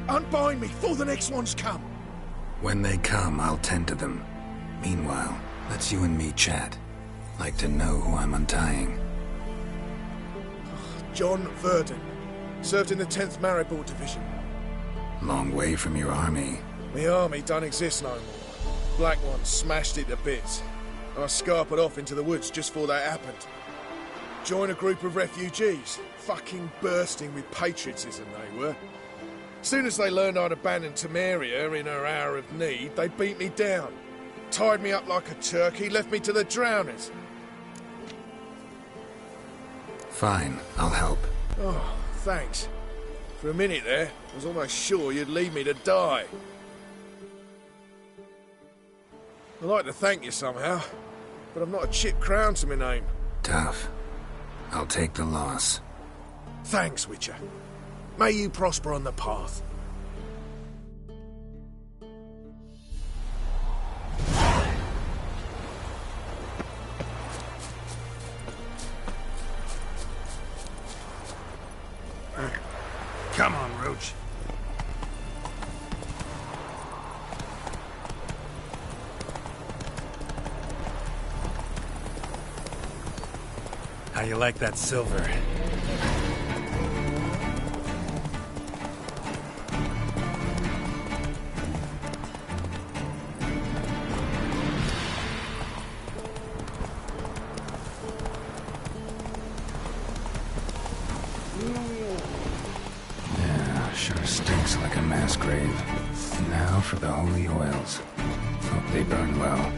Unbind me before the next ones come. When they come, I'll tend to them. Meanwhile, let's you and me chat. Like to know who I'm untying. John Verdon. Served in the 10th Maribor Division. Long way from your army. My army don't exist no more. Black Ones smashed it to bits. I scarpered off into the woods just before that happened. Joined a group of refugees. Fucking bursting with patriotism they were. Soon as they learned I'd abandoned Temeria in her hour of need, they beat me down. Tied me up like a turkey, left me to the drowners. Fine, I'll help. Oh, thanks. For a minute there, I was almost sure you'd leave me to die. I'd like to thank you somehow, but I've not a chip crown to my name. Tough. I'll take the loss. Thanks, Witcher. May you prosper on the path. Come on, Roach. How you like that silver? Sure stinks like a mass grave. And now for the holy oils. Hope they burn well.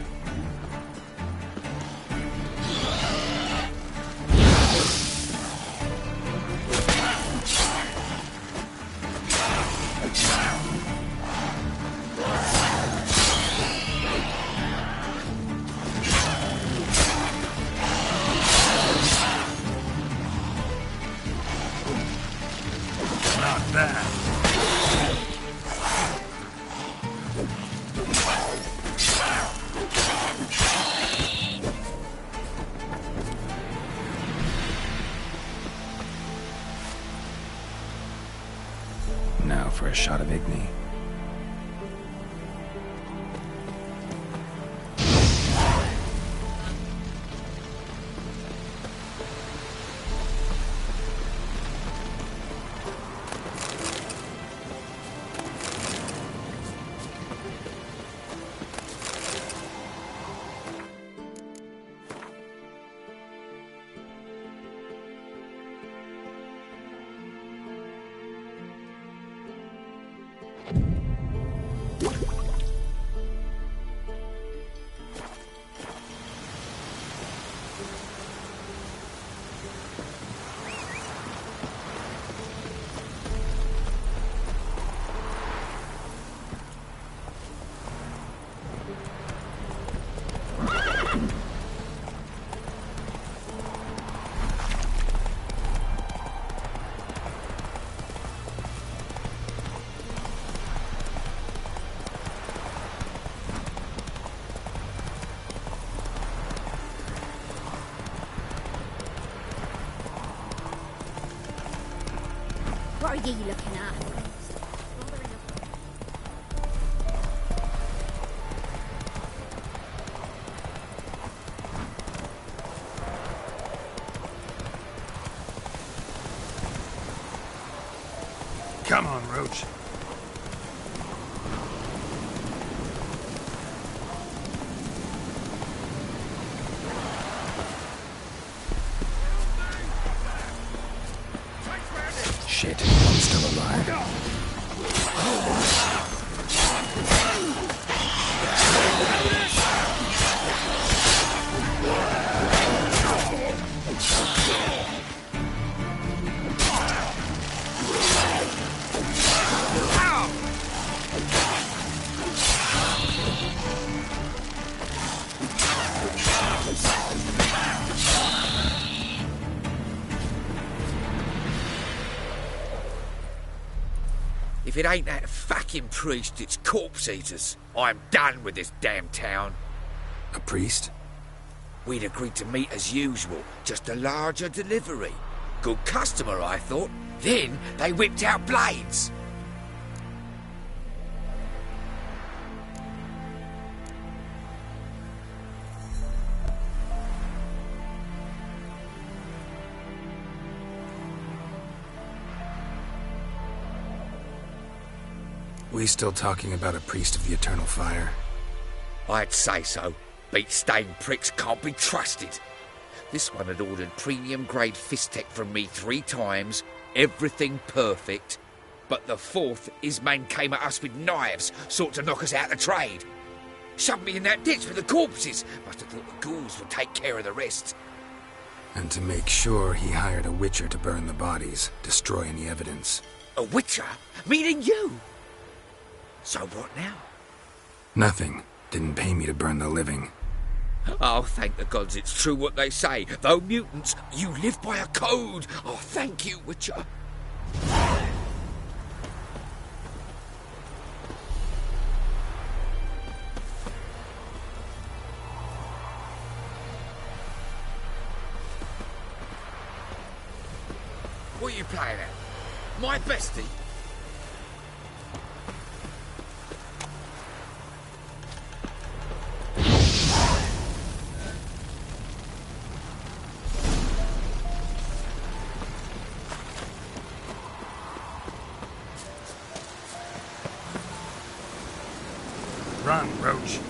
Not bad. Now for a shot of Igni. What are you looking at? Come on, Roach. Shit, I'm still alive. If it ain't that fucking priest, it's corpse eaters. I'm done with this damn town. A priest? We'd agreed to meet as usual, just a larger delivery. Good customer, I thought. Then they whipped out blades. We still talking about a priest of the eternal fire? I'd say so. Beat-stained pricks can't be trusted. This one had ordered premium-grade fist-tech from me 3 times, everything perfect. But the 4th, his man came at us with knives, sought to knock us out of trade. Shoved me in that ditch with the corpses. Must have thought the ghouls would take care of the rest. And to make sure, he hired a witcher to burn the bodies, destroy any evidence. A witcher? Meaning you? So what now? Nothing. Didn't pay me to burn the living. Oh, thank the gods it's true what they say. Though mutants, you live by a code. Oh, thank you, Witcher. What are you playing at? My bestie? Run, Roach.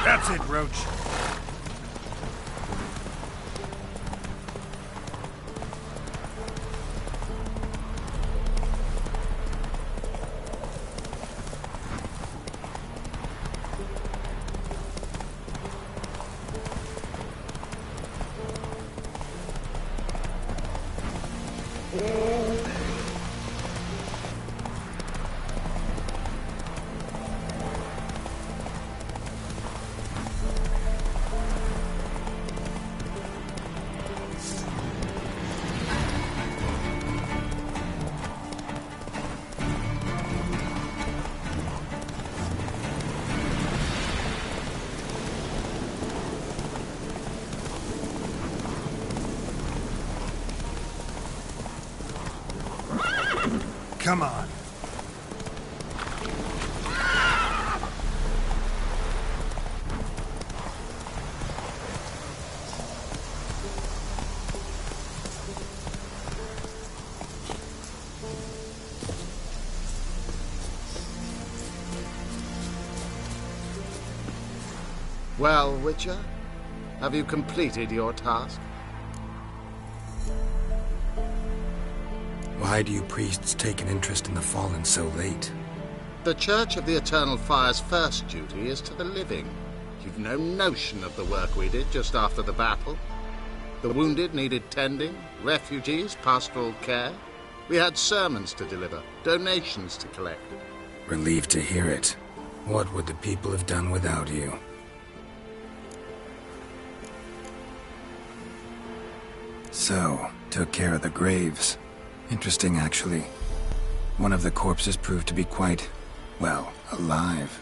That's it, Roach. Come on. Well, Witcher, have you completed your task? Why do you priests take an interest in the fallen so late? The Church of the Eternal Fire's first duty is to the living. You've no notion of the work we did just after the battle. The wounded needed tending, refugees, pastoral care. We had sermons to deliver, donations to collect. Relieved to hear it. What would the people have done without you? So, took care of the graves. Interesting, actually. One of the corpses proved to be quite, well, alive.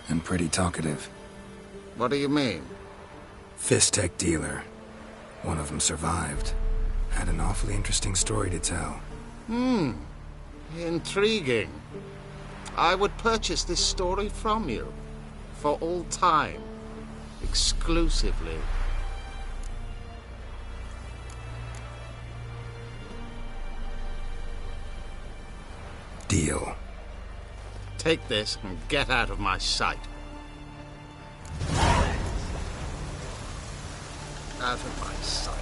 And pretty talkative. What do you mean? Fist tech dealer. One of them survived. Had an awfully interesting story to tell. Intriguing. I would purchase this story from you. For all time. Exclusively. Deal. Take this and get out of my sight. Out of my sight.